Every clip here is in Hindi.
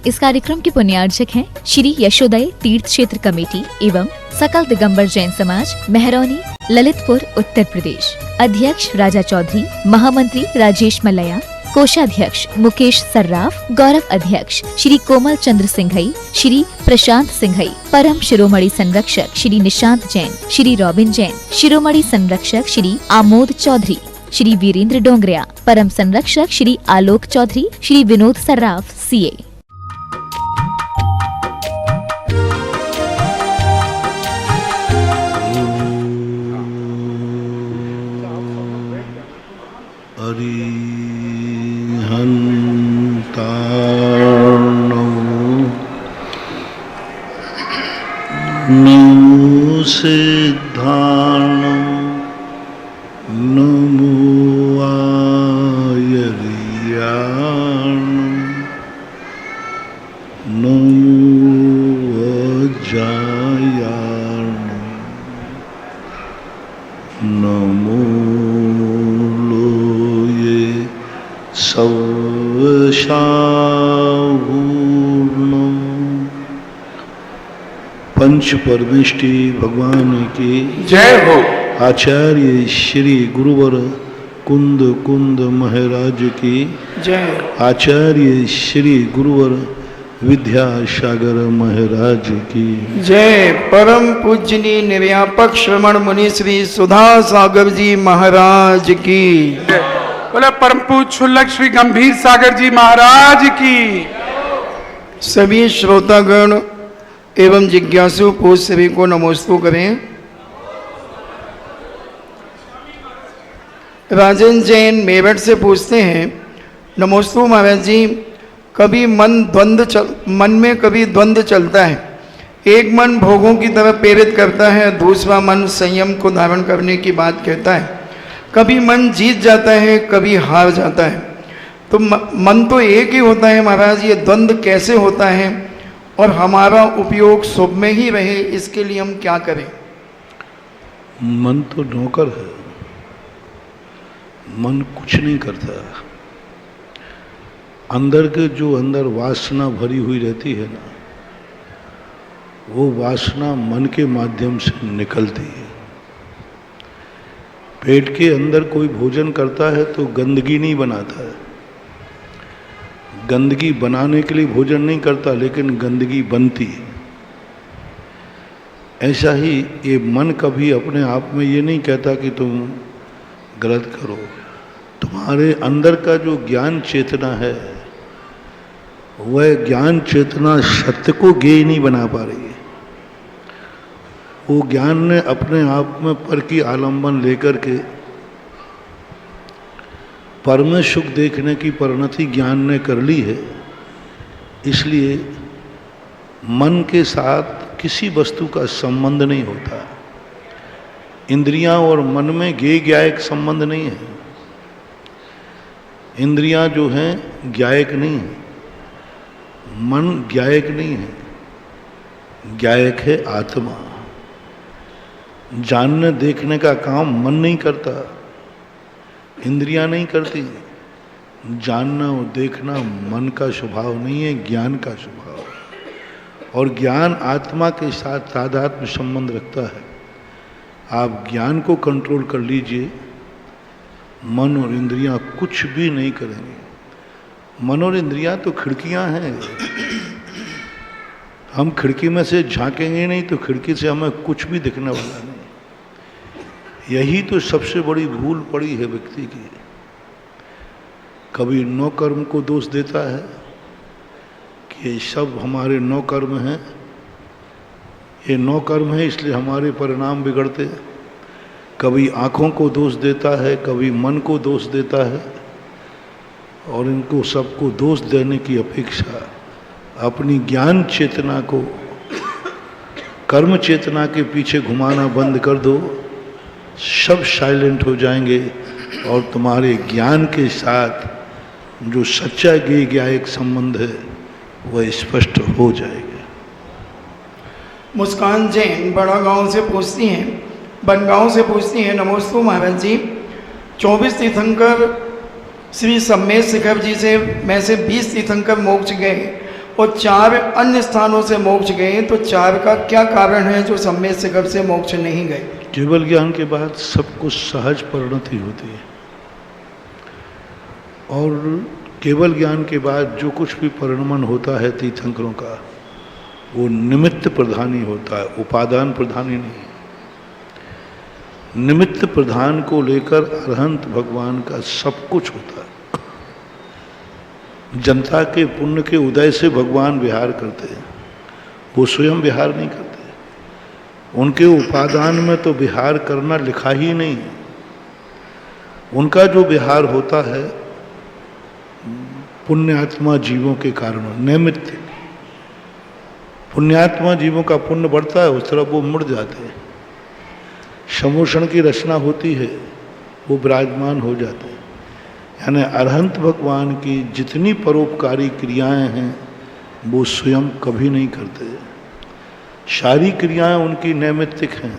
इस कार्यक्रम के पुण्यार्चक हैं श्री यशोदय तीर्थ क्षेत्र कमेटी एवं सकल दिगंबर जैन समाज मेहरौनी ललितपुर उत्तर प्रदेश। अध्यक्ष राजा चौधरी, महामंत्री राजेश मल्लया, कोषाध्यक्ष मुकेश सर्राफ, गौरव अध्यक्ष श्री कोमल चंद्र सिंघई, श्री प्रशांत सिंघई, परम शिरोमणि संरक्षक श्री निशांत जैन, श्री रॉबिन जैन, शिरोमणि संरक्षक श्री आमोद चौधरी, श्री वीरेंद्र डोंगरिया, परम संरक्षक श्री आलोक चौधरी, श्री विनोद सर्राफ सीए। नमो सिद्धाणं नमो आयर्याणं नमो अजायाणं नमो लोये सवशाहूर्णम्। पंच परमेष्टि भगवान की जय हो। आचार्य श्री गुरुवर कुंद कुंद महाराज की जय। आचार्य श्री गुरुवर विद्यासागर महाराज की जय। परम पूजनीय निर्यापक श्रवण मुनि श्री सुधा सागर जी महाराज की। बोले परम पूज्य क्षुल्लक श्री गंभीर सागर जी महाराज की। सभी श्रोतागण एवं जिज्ञासु पूज सभी को नमोस्तु करें। राजन जैन मेरठ से पूछते हैं, नमोस्तु महाराज जी, कभी मन में कभी द्वंद्व चलता है। एक मन भोगों की तरफ प्रेरित करता है, दूसरा मन संयम को धारण करने की बात कहता है। कभी मन जीत जाता है, कभी हार जाता है। तो मन तो एक ही होता है महाराज, ये द्वंद्व कैसे होता है और हमारा उपयोग शुभ में ही रहे, इसके लिए हम क्या करें? मन तो नौकर है, मन कुछ नहीं करता। अंदर के जो अंदर वासना भरी हुई रहती है ना, वो वासना मन के माध्यम से निकलती है। पेट के अंदर कोई भोजन करता है तो गंदगी नहीं बनाता है, गंदगी बनाने के लिए भोजन नहीं करता, लेकिन गंदगी बनती है। ऐसा ही ये मन कभी अपने आप में ये नहीं कहता कि तुम गलत करो। तुम्हारे अंदर का जो ज्ञान चेतना है, वह ज्ञान चेतना सत्य को ज्ञेय नहीं बना पा रही है। वो ज्ञान ने अपने आप में पर की आलंबन लेकर के पर में सुख देखने की परिणति ज्ञान ने कर ली है। इसलिए मन के साथ किसी वस्तु का संबंध नहीं होता। इंद्रियां और मन में ज्ञेय ज्ञायक संबंध नहीं है। इंद्रियां जो हैं ज्ञायक नहीं है, मन ज्ञायक नहीं है, ज्ञायक है आत्मा। जानने देखने का काम मन नहीं करता, इंद्रियां नहीं करती। जानना और देखना मन का स्वभाव नहीं है, ज्ञान का स्वभाव है। और ज्ञान आत्मा के साथ तादात्म्य संबंध रखता है। आप ज्ञान को कंट्रोल कर लीजिए, मन और इंद्रियां कुछ भी नहीं करेंगे। मन और इंद्रियां तो खिड़कियां हैं। हम खिड़की में से झांकेंगे नहीं तो खिड़की से हमें कुछ भी दिखने वाला नहीं। यही तो सबसे बड़ी भूल पड़ी है व्यक्ति की। कभी नौ कर्म को दोष देता है कि ये सब हमारे नौ कर्म हैं, ये नौ कर्म है इसलिए हमारे परिणाम बिगड़ते। कभी आँखों को दोष देता है, कभी मन को दोष देता है। और इनको सबको दोष देने की अपेक्षा अपनी ज्ञान चेतना को कर्म चेतना के पीछे घुमाना बंद कर दो, सब साइलेंट हो जाएंगे और तुम्हारे ज्ञान के साथ जो सच्चा ज्ञेय ज्ञायक संबंध है वह स्पष्ट हो जाएगा। मुस्कान जैन बड़ा गांव से पूछती हैं, बनगांव से पूछती हैं, नमोस्तु महाराज जी, 24 तीर्थंकर श्री सम्मेद शिखर जी से में से 20 तीर्थंकर मोक्ष गए और 4 अन्य स्थानों से मोक्ष गए, तो 4 का क्या कारण है जो सम्यक शिखर से मोक्ष नहीं गए? केवल ज्ञान के बाद सब कुछ सहज परिणति होती है, और केवल ज्ञान के बाद जो कुछ भी परिणमन होता है तीर्थंकरों का, वो निमित्त प्रधानी होता है, उपादान प्रधानी नहीं। निमित्त प्रधान को लेकर अरहंत भगवान का सब कुछ होता है। जनता के पुण्य के उदय से भगवान विहार करते हैं, वो स्वयं विहार नहीं करते। उनके उपादान में तो विहार करना लिखा ही नहीं। उनका जो विहार होता है पुण्यात्मा जीवों के कारण, नैमित्तिक। पुण्यात्मा जीवों का पुण्य बढ़ता है, उस तरफ वो मुड़ जाते हैं। समोषण की रचना होती है, वो विराजमान हो जाते हैं। यानी अरहंत भगवान की जितनी परोपकारी क्रियाएं हैं वो स्वयं कभी नहीं करते। सारी क्रियाएं उनकी नैमित्तिक हैं।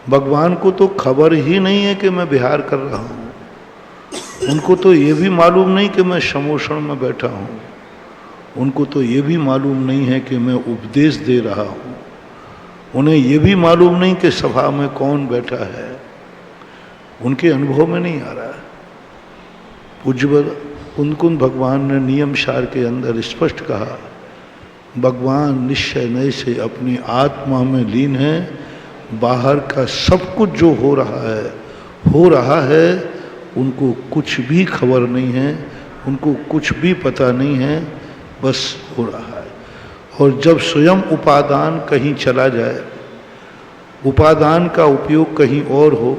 भगवान को तो खबर ही नहीं है कि मैं विहार कर रहा हूँ। उनको तो ये भी मालूम नहीं कि मैं समोषण में बैठा हूँ। उनको तो ये भी मालूम नहीं है कि मैं उपदेश दे रहा हूँ। उन्हें ये भी मालूम नहीं कि सभा में कौन बैठा है। उनके अनुभव में नहीं आ रहा है। पूज्यवर कुंद भगवान ने नियम सार के अंदर स्पष्ट कहा, भगवान निश्चय नय से अपनी आत्मा में लीन है। बाहर का सब कुछ जो हो रहा है, उनको कुछ भी खबर नहीं है, उनको कुछ भी पता नहीं है, बस हो रहा है। और जब स्वयं उपादान कहीं चला जाए, उपादान का उपयोग कहीं और हो,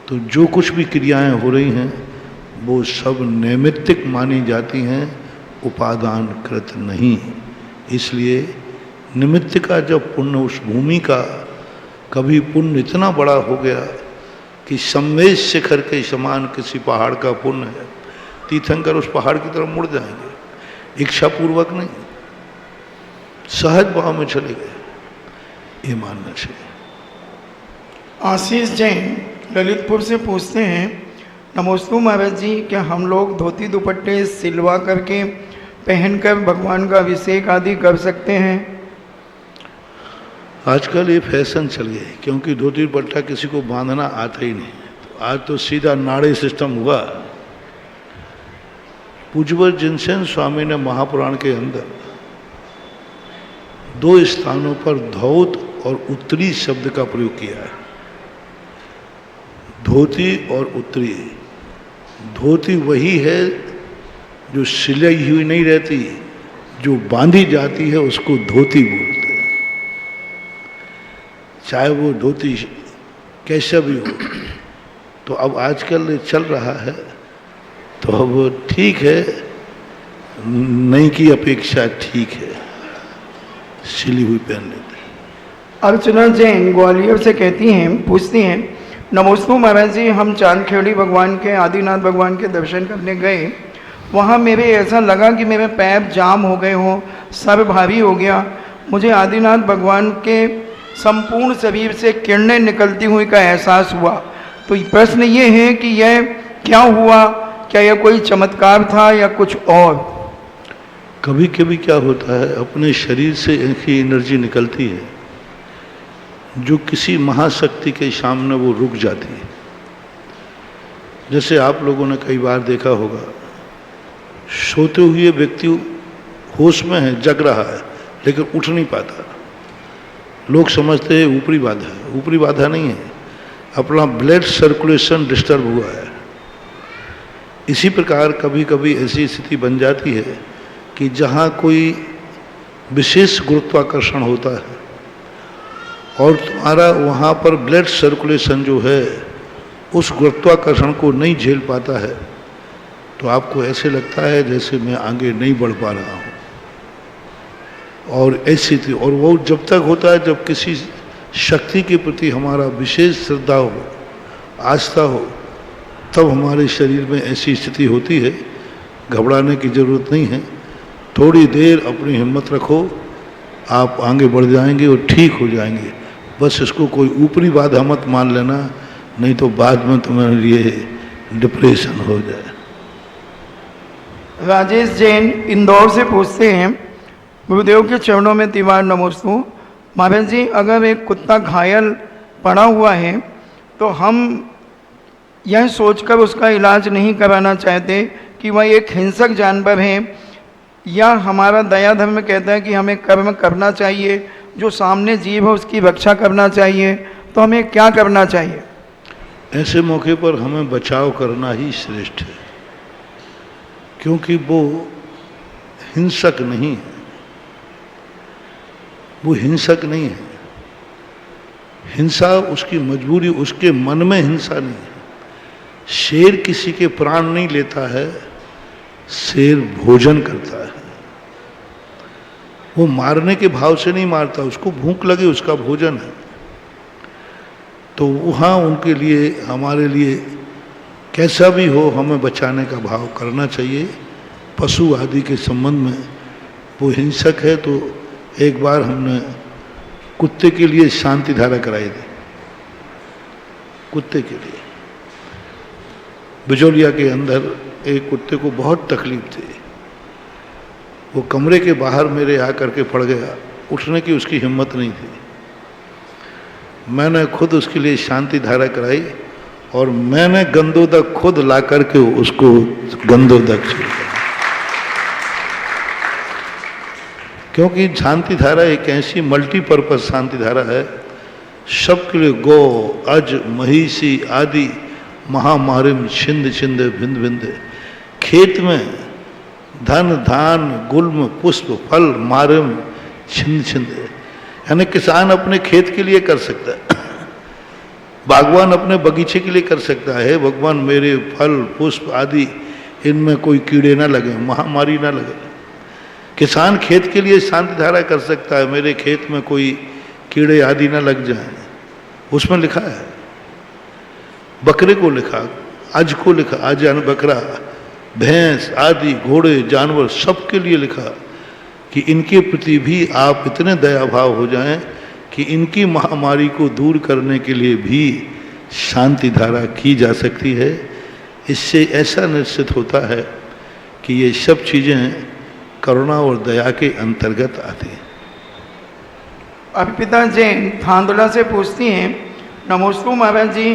तो जो कुछ भी क्रियाएं हो रही हैं वो सब नैमित्तिक मानी जाती हैं, उपादान कृत नहीं। इसलिए निमित्त का जब पुण्य, उस भूमि का कभी पुण्य इतना बड़ा हो गया कि सम्मेद शिखर के समान किसी पहाड़ का पुण्य है, तीर्थंकर उस पहाड़ की तरफ मुड़ जाएंगे। इच्छापूर्वक नहीं, सहज भाव में चले गए, ये मानना चाहिए। आशीष जैन ललितपुर से पूछते हैं, नमोस्तु महाराज जी, क्या हम लोग धोती दुपट्टे सिलवा करके पहनकर भगवान का अभिषेक आदि कर सकते हैं? आजकल ये फैशन चल गया, क्योंकि धोती दुपट्टा किसी को बांधना आता ही नहीं। तो आज तो सीधा नाड़े सिस्टम हुआ। पूज्यवर जिनसेन स्वामी ने महापुराण के अंदर 2 स्थानों पर धौत और उत्तरी शब्द का प्रयोग किया है। धोती और उत्तरी। धोती वही है जो सिलाई हुई नहीं रहती, जो बांधी जाती है उसको धोती बोलते हैं। चाहे वो धोती कैसा भी हो। तो अब आजकल चल रहा है, तो अब ठीक है, नई की अपेक्षा ठीक है, सिली हुई पहन लेते हैं। अर्चना जैन ग्वालियर से कहती हैं, पूछती हैं, नमोस्तु महाराज जी, हम चांदखेड़ी भगवान के, आदिनाथ भगवान के दर्शन करने गए। वहाँ मेरे ऐसा लगा कि मेरे पैर जाम हो गए हों, सर भारी हो गया। मुझे आदिनाथ भगवान के संपूर्ण शरीर से किरणें निकलती हुई का एहसास हुआ। तो प्रश्न ये है कि यह क्या हुआ? क्या यह कोई चमत्कार था या कुछ और? कभी कभी क्या होता है, अपने शरीर से ऐसी एनर्जी निकलती है जो किसी महाशक्ति के सामने वो रुक जाती है। जैसे आप लोगों ने कई बार देखा होगा, सोते हुए व्यक्ति होश में है, जग रहा है, लेकिन उठ नहीं पाता। लोग समझते हैं ऊपरी बाधा है। ऊपरी बाधा नहीं है, अपना ब्लड सर्कुलेशन डिस्टर्ब हुआ है। इसी प्रकार कभी कभी ऐसी स्थिति बन जाती है कि जहाँ कोई विशेष गुरुत्वाकर्षण होता है और तुम्हारा वहाँ पर ब्लड सर्कुलेशन जो है उस गुरुत्वाकर्षण को नहीं झेल पाता है, तो आपको ऐसे लगता है जैसे मैं आगे नहीं बढ़ पा रहा हूँ। और ऐसी थी, और वो जब तक होता है जब किसी शक्ति के प्रति हमारा विशेष श्रद्धा हो, आस्था हो, तब हमारे शरीर में ऐसी स्थिति होती है। घबराने की ज़रूरत नहीं है, थोड़ी देर अपनी हिम्मत रखो, आप आगे बढ़ जाएंगे और ठीक हो जाएंगे। बस इसको कोई ऊपरी बाधा मत मान लेना, नहीं तो बाद में तुम्हारे लिए डिप्रेशन हो जाए। राजेश जैन इंदौर से पूछते हैं, गुरुदेव के चरणों में तिवार नमोस्तु। महाराज जी, अगर एक कुत्ता घायल पड़ा हुआ है तो हम यह सोचकर उसका इलाज नहीं कराना चाहते कि वह एक हिंसक जानवर है, या हमारा दया धर्म कहता है कि हमें कर्म करना चाहिए, जो सामने जीव है उसकी रक्षा करना चाहिए, तो हमें क्या करना चाहिए? ऐसे मौके पर हमें बचाव करना ही श्रेष्ठ है, क्योंकि वो हिंसक नहीं है। वो हिंसक नहीं है। हिंसा उसकी मजबूरी, उसके मन में हिंसा नहीं है। शेर किसी के प्राण नहीं लेता है, शेर भोजन करता है। वो मारने के भाव से नहीं मारता, उसको भूख लगे, उसका भोजन है। तो वहाँ उनके लिए, हमारे लिए कैसा भी हो, हमें बचाने का भाव करना चाहिए। पशु आदि के संबंध में वो हिंसक है, तो एक बार हमने कुत्ते के लिए शांति धारा कराई थी। कुत्ते के लिए बिजोलिया के अंदर एक कुत्ते को बहुत तकलीफ थी। वो कमरे के बाहर मेरे आकर के पड़ गया, उठने की उसकी हिम्मत नहीं थी। मैंने खुद उसके लिए शांति धारा कराई और मैंने गंदोदक खुद ला करके उसको गंदोदक छिड़का, क्योंकि शांति धारा एक ऐसी मल्टीपर्पज शांति धारा है, सबके लिए। गो अज महिषी आदि महामारिम छिंद छिंद भिंद भिंद। खेत में धन धान गुल्म पुष्प फल मारिम छिंद छिंद, यानी किसान अपने खेत के लिए कर सकता है, बागवान अपने बगीचे के लिए कर सकता है। भगवान मेरे फल पुष्प आदि इनमें कोई कीड़े ना लगे, महामारी ना लगे। किसान खेत के लिए शांति धारा कर सकता है, मेरे खेत में कोई कीड़े आदि ना लग जाए। उसमें लिखा है, बकरे को लिखा, अज को लिखा, अज यानी बकरा, भैंस आदि घोड़े जानवर सबके लिए लिखा कि इनके प्रति भी आप इतने दया भाव हो जाएं कि इनकी महामारी को दूर करने के लिए भी शांति धारा की जा सकती है। इससे ऐसा निश्चित होता है कि ये सब चीज़ें करुणा और दया के अंतर्गत आती हैं। अर्पिता जैन थांदुला से पूछती हैं, नमोस्तु महाराज जी,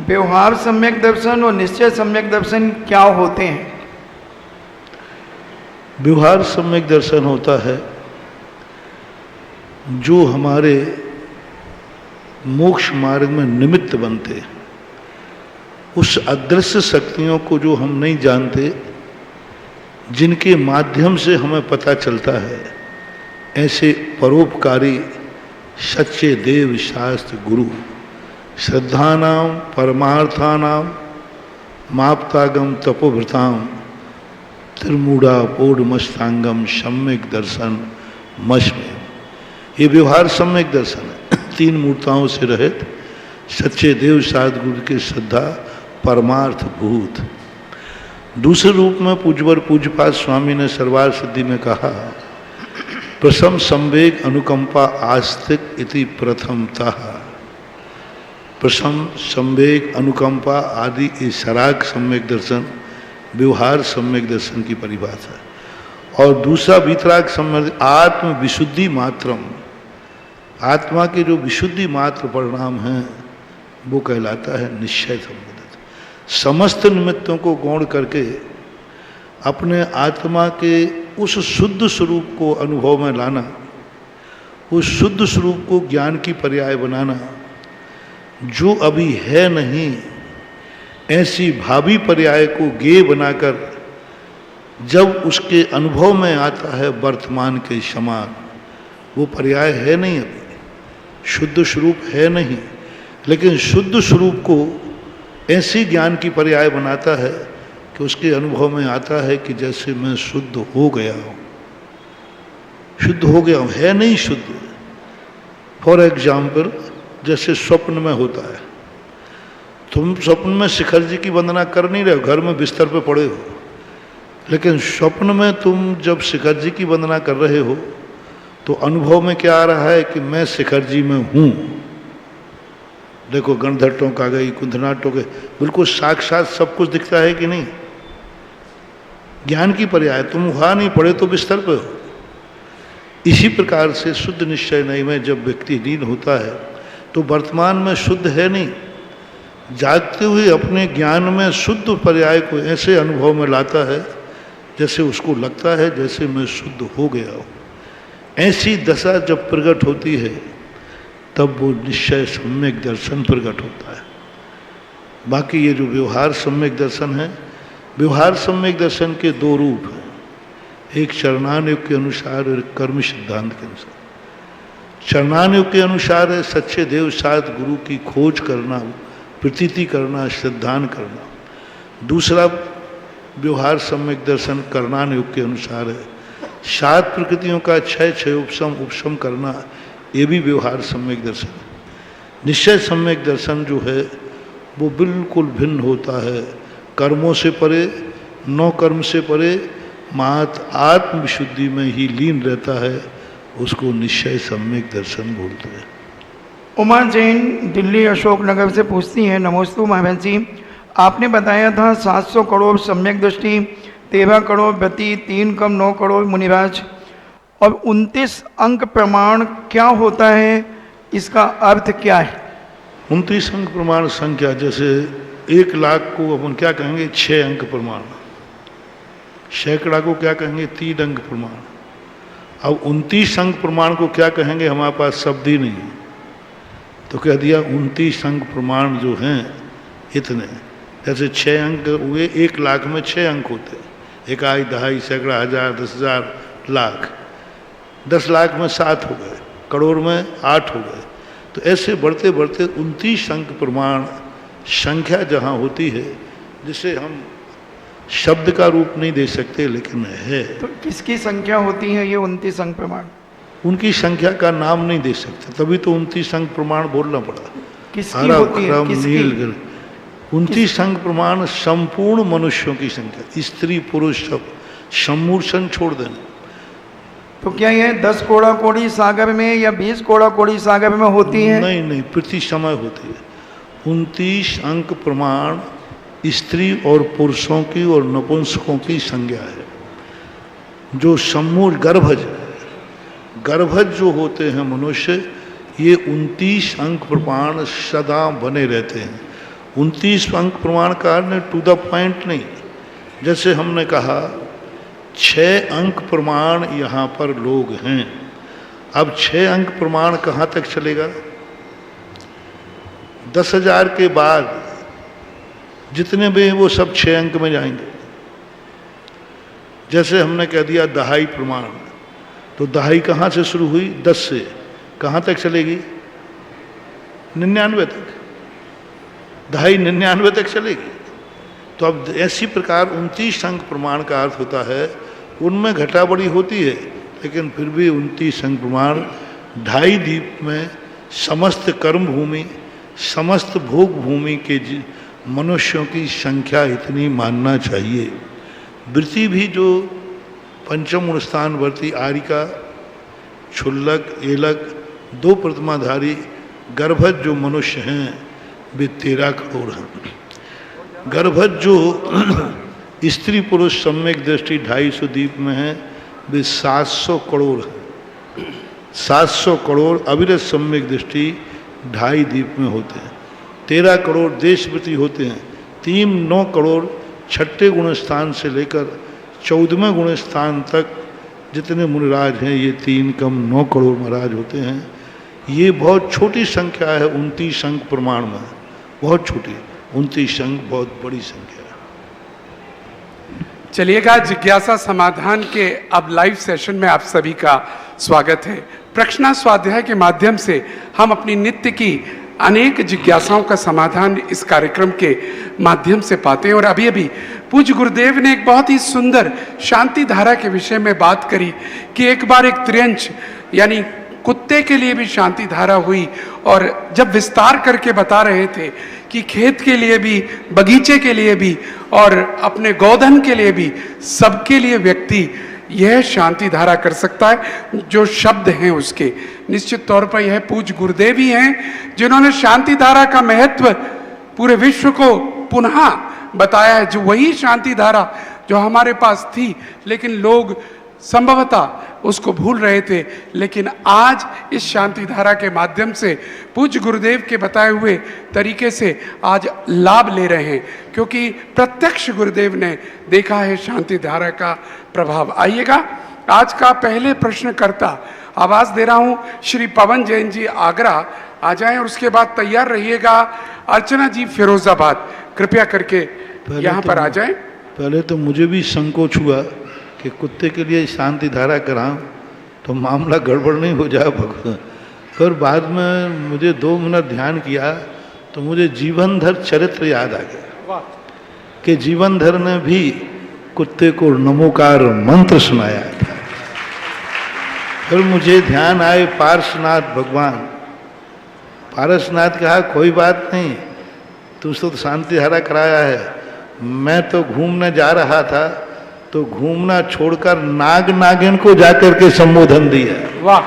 व्यवहार सम्यक दर्शन और निश्चय सम्यक दर्शन क्या होते हैं? व्यवहार सम्यक दर्शन होता है जो हमारे मोक्ष मार्ग में निमित्त बनते, उस अदृश्य शक्तियों को जो हम नहीं जानते, जिनके माध्यम से हमें पता चलता है, ऐसे परोपकारी सच्चे देव शास्त्र गुरु श्रद्धानाम परमार्थानाम माप्तागम तपोभृताम त्रिमूढ़ा पौढ़मस्तांगम सम्यक दर्शन मश्मे। ये व्यवहार सम्यक दर्शन है। तीन मूर्ताओं से रहित सच्चे देव शास्त्र गुरु के श्रद्धा परमार्थ भूत। दूसरे रूप में पूज्यवर पूज्यपाद स्वामी ने सर्वार सिद्धि में कहा, प्रथम संवेग अनुकंपा आस्तिक इति प्रथमतः। प्रथम संवेग अनुकंपा आदि ये सराग सम्यक दर्शन, व्यवहार सम्यक दर्शन की परिभाषा। और दूसरा वितराग सम्यक आत्म विशुद्धि मात्रम, आत्मा के जो विशुद्धि मात्र परिणाम हैं वो कहलाता है निश्चय सम्यक। समस्त निमित्तों को गौण करके अपने आत्मा के उस शुद्ध स्वरूप को अनुभव में लाना, उस शुद्ध स्वरूप को ज्ञान की पर्याय बनाना, जो अभी है नहीं ऐसी भावी पर्याय को ज्ञेय बनाकर जब उसके अनुभव में आता है वर्तमान के समान, वो पर्याय है नहीं, अभी शुद्ध स्वरूप है नहीं, लेकिन शुद्ध स्वरूप को ऐसी ज्ञान की पर्याय बनाता है कि उसके अनुभव में आता है कि जैसे मैं शुद्ध हो गया हूँ, शुद्ध हो गया हूँ, है नहीं शुद्ध। फॉर एग्जाम्पल, जैसे स्वप्न में होता है, तुम स्वप्न में शिखर जी की वंदना कर नहीं रहे हो, घर में बिस्तर पे पड़े हो, लेकिन स्वप्न में तुम जब शिखर जी की वंदना कर रहे हो तो अनुभव में क्या आ रहा है कि मैं शिखर जी में हूँ। देखो गणधर टोंक आ गई, कुंधनाट टोंक, बिल्कुल साक्षात सब कुछ दिखता है कि नहीं? ज्ञान की पर्याय। तुम वहाँ नहीं पड़े तो बिस्तर पे हो। इसी प्रकार से शुद्ध निश्चय नहीं में जब व्यक्ति लीन होता है तो वर्तमान में शुद्ध है नहीं, जागते हुए अपने ज्ञान में शुद्ध पर्याय को ऐसे अनुभव में लाता है जैसे उसको लगता है जैसे मैं शुद्ध हो गया हूँ। ऐसी दशा जब प्रकट होती है तब वो निश्चय सम्यक दर्शन प्रकट होता है। बाकी ये जो व्यवहार सम्यक दर्शन है, व्यवहार सम्यक दर्शन के दो रूप हैं, एक चरणानुयोग के अनुसार और कर्म सिद्धांत के अनुसार। चरणानुयोग के अनुसार है सच्चे देव साथ गुरु की खोज करना, प्रतीति करना, श्रद्धान करना। दूसरा व्यवहार सम्यक दर्शन कर्णानुयोग के अनुसार है सात प्रकृतियों का क्षय क्षय उपशम उपशम करना, ये भी व्यवहार सम्यक दर्शन है। निश्चय सम्यक दर्शन जो है वो बिल्कुल भिन्न होता है, कर्मों से परे, नौ कर्म से परे, मात्र आत्म विशुद्धि में ही लीन रहता है, उसको निश्चय सम्यक दर्शन बोलते हैं। उमा जैन दिल्ली अशोकनगर से पूछती हैं, नमोस्तु महाराज जी, आपने बताया था 700 करोड़ सम्यक दृष्टि, 13 करोड़ व्यति, 3 कम 9 करोड़ मुनिराज और 29 अंक प्रमाण क्या होता है, इसका अर्थ क्या है? 29 अंक प्रमाण संख्या, जैसे 1 लाख को अपन क्या कहेंगे 6 अंक प्रमाण, सैकड़ा को क्या कहेंगे 3 अंक प्रमाण। अब 29 अंक प्रमाण को क्या कहेंगे, हमारे पास शब्द ही नहीं है, तो कह दिया 29 अंक प्रमाण जो हैं इतने। जैसे 6 अंक हुए, 1 लाख में 6 अंक होते, इकाई, दहाई, सैकड़ा, हजार, 10,000, लाख। 10 लाख में 7 हो गए, करोड़ में 8 हो गए। तो ऐसे बढ़ते बढ़ते 29 अंक प्रमाण संख्या जहाँ होती है, जिसे हम शब्द का रूप नहीं दे सकते लेकिन है। तो किसकी संख्या होती है ये 29 अंक प्रमाण? उनकी संख्या का नाम नहीं दे सकते, तभी तो 29 अंक प्रमाण बोलना पड़ा। किसकी होती है? नील 29 अंक प्रमाण संपूर्ण मनुष्यों की संख्या, स्त्री पुरुष सब, सम्मूर्छन छोड़ देना। तो क्या ये 10 कोड़ा कोड़ी सागर में या 20 कोड़ा कोड़ी सागर में होती है? नहीं नहीं, प्रति समय होती है। 29 अंक प्रमाण स्त्री और पुरुषों की और नपुंसकों की संज्ञा है। जो सम्मूल गर्भज, गर्भज जो होते हैं मनुष्य, ये 29 अंक प्रमाण सदा बने रहते हैं। 29 अंक प्रमाण का अर्थ टू द पॉइंट नहीं, जैसे हमने कहा 6 अंक प्रमाण यहाँ पर लोग हैं। अब 6 अंक प्रमाण कहाँ तक चलेगा? 10,000 के बाद जितने भी हैं वो सब 6 अंक में जाएंगे। जैसे हमने कह दिया दहाई प्रमाण, तो दहाई कहाँ से शुरू हुई? 10 से कहाँ तक चलेगी? 99 तक। दहाई 99 तक चलेगी। तो अब ऐसी प्रकार 29 अंक प्रमाण का अर्थ होता है, उनमें घटा बढ़ी होती है लेकिन फिर भी 29 अंक प्रमाण ढाई द्वीप में समस्त कर्म भूमि, समस्त भोग भूमि के मनुष्यों की संख्या इतनी मानना चाहिए। वृत्ति भी जो पंचम गुण स्थानवर्ती आरिका, क्षुल्लक, एलक, 2 प्रतिमाधारी गर्भज जो मनुष्य हैं वे 13 करोड़ हैं। गर्भज जो स्त्री पुरुष सम्यक दृष्टि 250 द्वीप में हैं वे 700 करोड़ हैं। 700 करोड़ अविरत सम्यक दृष्टि 2.5 द्वीप में होते हैं। 13 करोड़ देशवृत्ति होते हैं। 9 करोड़ छठे गुण स्थान से लेकर 14वें गुण स्थान तक जितने मुनिराज हैं ये 3 कम 9 करोड़ महाराज होते हैं। ये बहुत छोटी संख्या है 29 अंक प्रमाण में, बहुत छोटी। 29 अंक बहुत बड़ी संख्या है। चलिएगा, जिज्ञासा समाधान के अब लाइव सेशन में आप सभी का स्वागत है। प्रश्न स्वाध्याय के माध्यम से हम अपनी नित्य की अनेक जिज्ञासाओं का समाधान इस कार्यक्रम के माध्यम से पाते हैं। और अभी अभी पूज्य गुरुदेव ने एक बहुत ही सुंदर शांति धारा के विषय में बात करी कि एक बार एक त्रियंश यानी कुत्ते के लिए भी शांति धारा हुई, और जब विस्तार करके बता रहे थे कि खेत के लिए भी, बगीचे के लिए भी और अपने गोधन के लिए भी, सबके लिए व्यक्ति यह शांति धारा कर सकता है जो शब्द हैं उसके। निश्चित तौर पर यह पूज्य गुरुदेव ही हैं जिन्होंने शांति धारा का महत्व पूरे विश्व को पुनः बताया है। जो वही शांति धारा जो हमारे पास थी, लेकिन लोग संभवतः उसको भूल रहे थे। लेकिन आज इस शांति धारा के माध्यम से पूज्य गुरुदेव के बताए हुए तरीके से आज लाभ ले रहे हैं, क्योंकि प्रत्यक्ष गुरुदेव ने देखा है शांति धारा का प्रभाव। आइएगा, आज का पहले प्रश्नकर्ता आवाज दे रहा हूं श्री पवन जैन जी आगरा आ जाएं, और उसके बाद तैयार रहिएगा अर्चना जी फिरोजाबाद, कृपया करके यहाँ पर आ जाएं। पहले तो मुझे भी संकोच हुआ कि कुत्ते के लिए शांति धारा कराऊं तो मामला गड़बड़ नहीं हो जाए भगवान। फिर बाद में मुझे 2 मिनट ध्यान किया तो मुझे जीवनधर चरित्र याद आ गया कि जीवनधर ने भी कुत्ते को नमोकार मंत्र सुनाया था। फिर मुझे ध्यान आए पार्श्वनाथ भगवान। पार्श्वनाथ कहा कोई बात नहीं, तू तो शांति धारा कराया है, मैं तो घूमने जा रहा था तो घूमना छोड़कर नाग नागिन को जाकर के संबोधन दिया। वाह!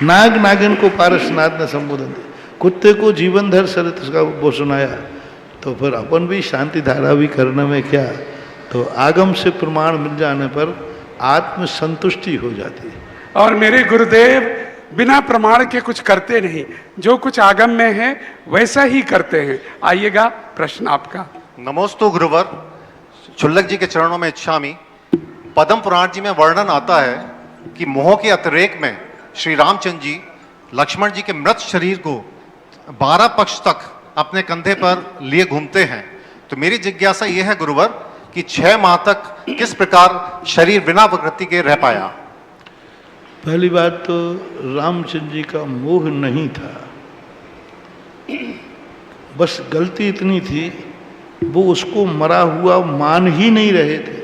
नाग नागिन को पार्श्वनाथ ने संबोधन दिया, कुत्ते को जीवनधर चरित्र का वो सुनाया। तो फिर अपन भी शांति धारा भी करने में क्या, तो आगम से प्रमाण मिल जाने पर आत्म संतुष्टि हो जाती है। और मेरे गुरुदेव बिना प्रमाण के कुछ करते नहीं, जो कुछ आगम में है वैसा ही करते हैं। आइएगा, प्रश्न आपका। नमोस्तु गुरुवर, शुल्लक जी के चरणों में इच्छामि। पद्म पुराण जी में वर्णन आता है कि मोह के अतिरेक में श्री रामचंद्र जी लक्ष्मण जी के मृत शरीर को 12 पक्ष तक अपने कंधे पर लिए घूमते हैं। तो मेरी जिज्ञासा यह है गुरुवर कि 6 माह तक किस प्रकार शरीर बिना विकृति के रह पाया? पहली बात तो रामचंद्र जी का मोह नहीं था, बस गलती इतनी थी वो उसको मरा हुआ मान ही नहीं रहे थे।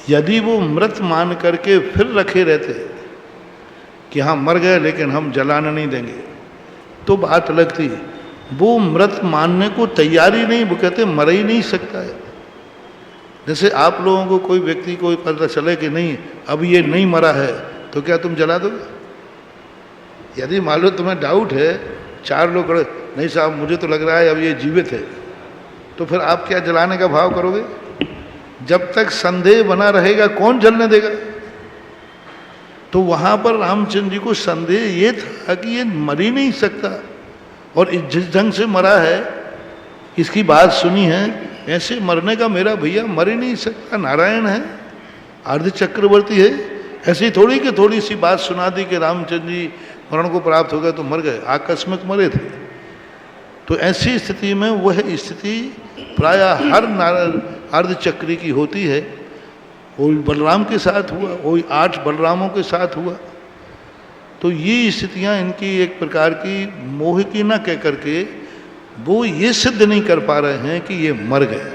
यदि वो मृत मान करके फिर रखे रहते कि हाँ मर गए लेकिन हम जलाने नहीं देंगे तो बात अलग थी। वो मृत मानने को तैयारी नहीं, वो कहते मर ही नहीं सकता है। जैसे आप लोगों को कोई व्यक्ति को पता चले कि नहीं अब ये नहीं मरा है तो क्या तुम जला दोगे? यदि मान लो तुम्हें डाउट है, 4 लोग नहीं साहब मुझे तो लग रहा है अब ये जीवित है, तो फिर आप क्या जलाने का भाव करोगे? जब तक संदेह बना रहेगा कौन जलने देगा? तो वहां पर रामचंद्र जी को संदेह ये था कि ये मर ही नहीं सकता, और जिस ढंग से मरा है इसकी बात सुनी है, ऐसे मरने का मेरा भैया मर ही नहीं सकता, नारायण है, अर्ध चक्रवर्ती है। ऐसी थोड़ी कि थोड़ी सी बात सुना दी कि रामचंद्र जी मरण को प्राप्त हो गए तो मर गए, आकस्मिक मरे थे। तो ऐसी स्थिति में वह स्थिति प्रायः हर अर्धचक्री की होती है। वही बलराम के साथ हुआ, वही 8 बलरामों के साथ हुआ। तो ये स्थितियां इनकी एक प्रकार की मोह की न कह करके वो ये सिद्ध नहीं कर पा रहे हैं कि ये मर गए,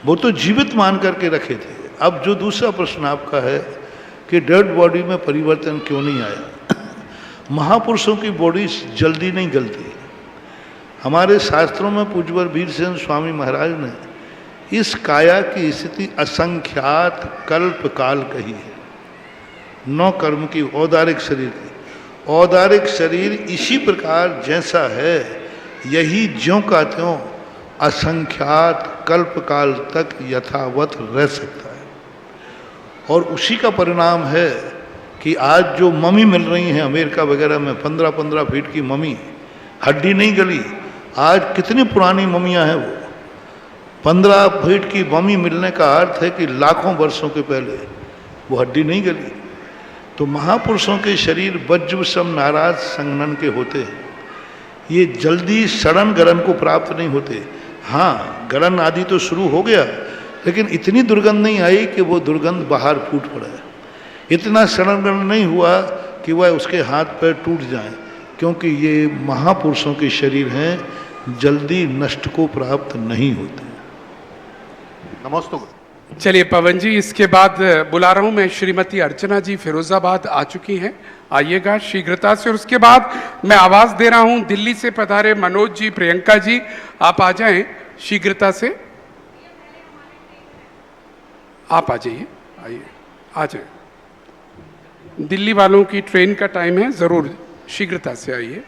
वो तो जीवित मान करके रखे थे। अब जो दूसरा प्रश्न आपका है कि डेड बॉडी में परिवर्तन क्यों नहीं आया, महापुरुषों की बॉडी जल्दी नहीं गलती। हमारे शास्त्रों में पूज्यवर वीरसेन स्वामी महाराज ने इस काया की स्थिति असंख्यात कल्प काल कही है। 9 कर्म की औदारिक शरीर की, औदारिक शरीर इसी प्रकार जैसा है यही ज्यों का त्यों असंख्यात कल्प काल तक यथावत रह सकता है। और उसी का परिणाम है कि आज जो मम्मी मिल रही हैं अमेरिका वगैरह में 15-15 फीट की मम्मी, हड्डी नहीं गली। आज कितनी पुरानी मम्मियाँ हैं वो, 15 फीट की मम्मी मिलने का अर्थ है कि लाखों वर्षों के पहले वो हड्डी नहीं गली। तो महापुरुषों के शरीर वज्र सम नाराज संगनन के होते हैं, ये जल्दी सड़न गलन को प्राप्त नहीं होते। हाँ गलन आदि तो शुरू हो गया, लेकिन इतनी दुर्गंध नहीं आई कि वो दुर्गंध बाहर फूट पड़े। इतना सड़न गलन नहीं हुआ कि वह उसके हाथ पैर टूट जाएं, क्योंकि ये महापुरुषों के शरीर हैं, जल्दी नष्ट को प्राप्त नहीं होते। नमस्ते। चलिए पवन जी, इसके बाद बुला रहा हूं मैं श्रीमती अर्चना जी फिरोजाबाद आ चुकी हैं, आइएगा शीघ्रता से। और उसके बाद मैं आवाज दे रहा हूं दिल्ली से पधारे मनोज जी, प्रियंका जी, आप आ जाएं शीघ्रता से। आप आ जाइए, आइए आ जाए। दिल्ली वालों की ट्रेन का टाइम है, जरूर शीघ्रता से आइए।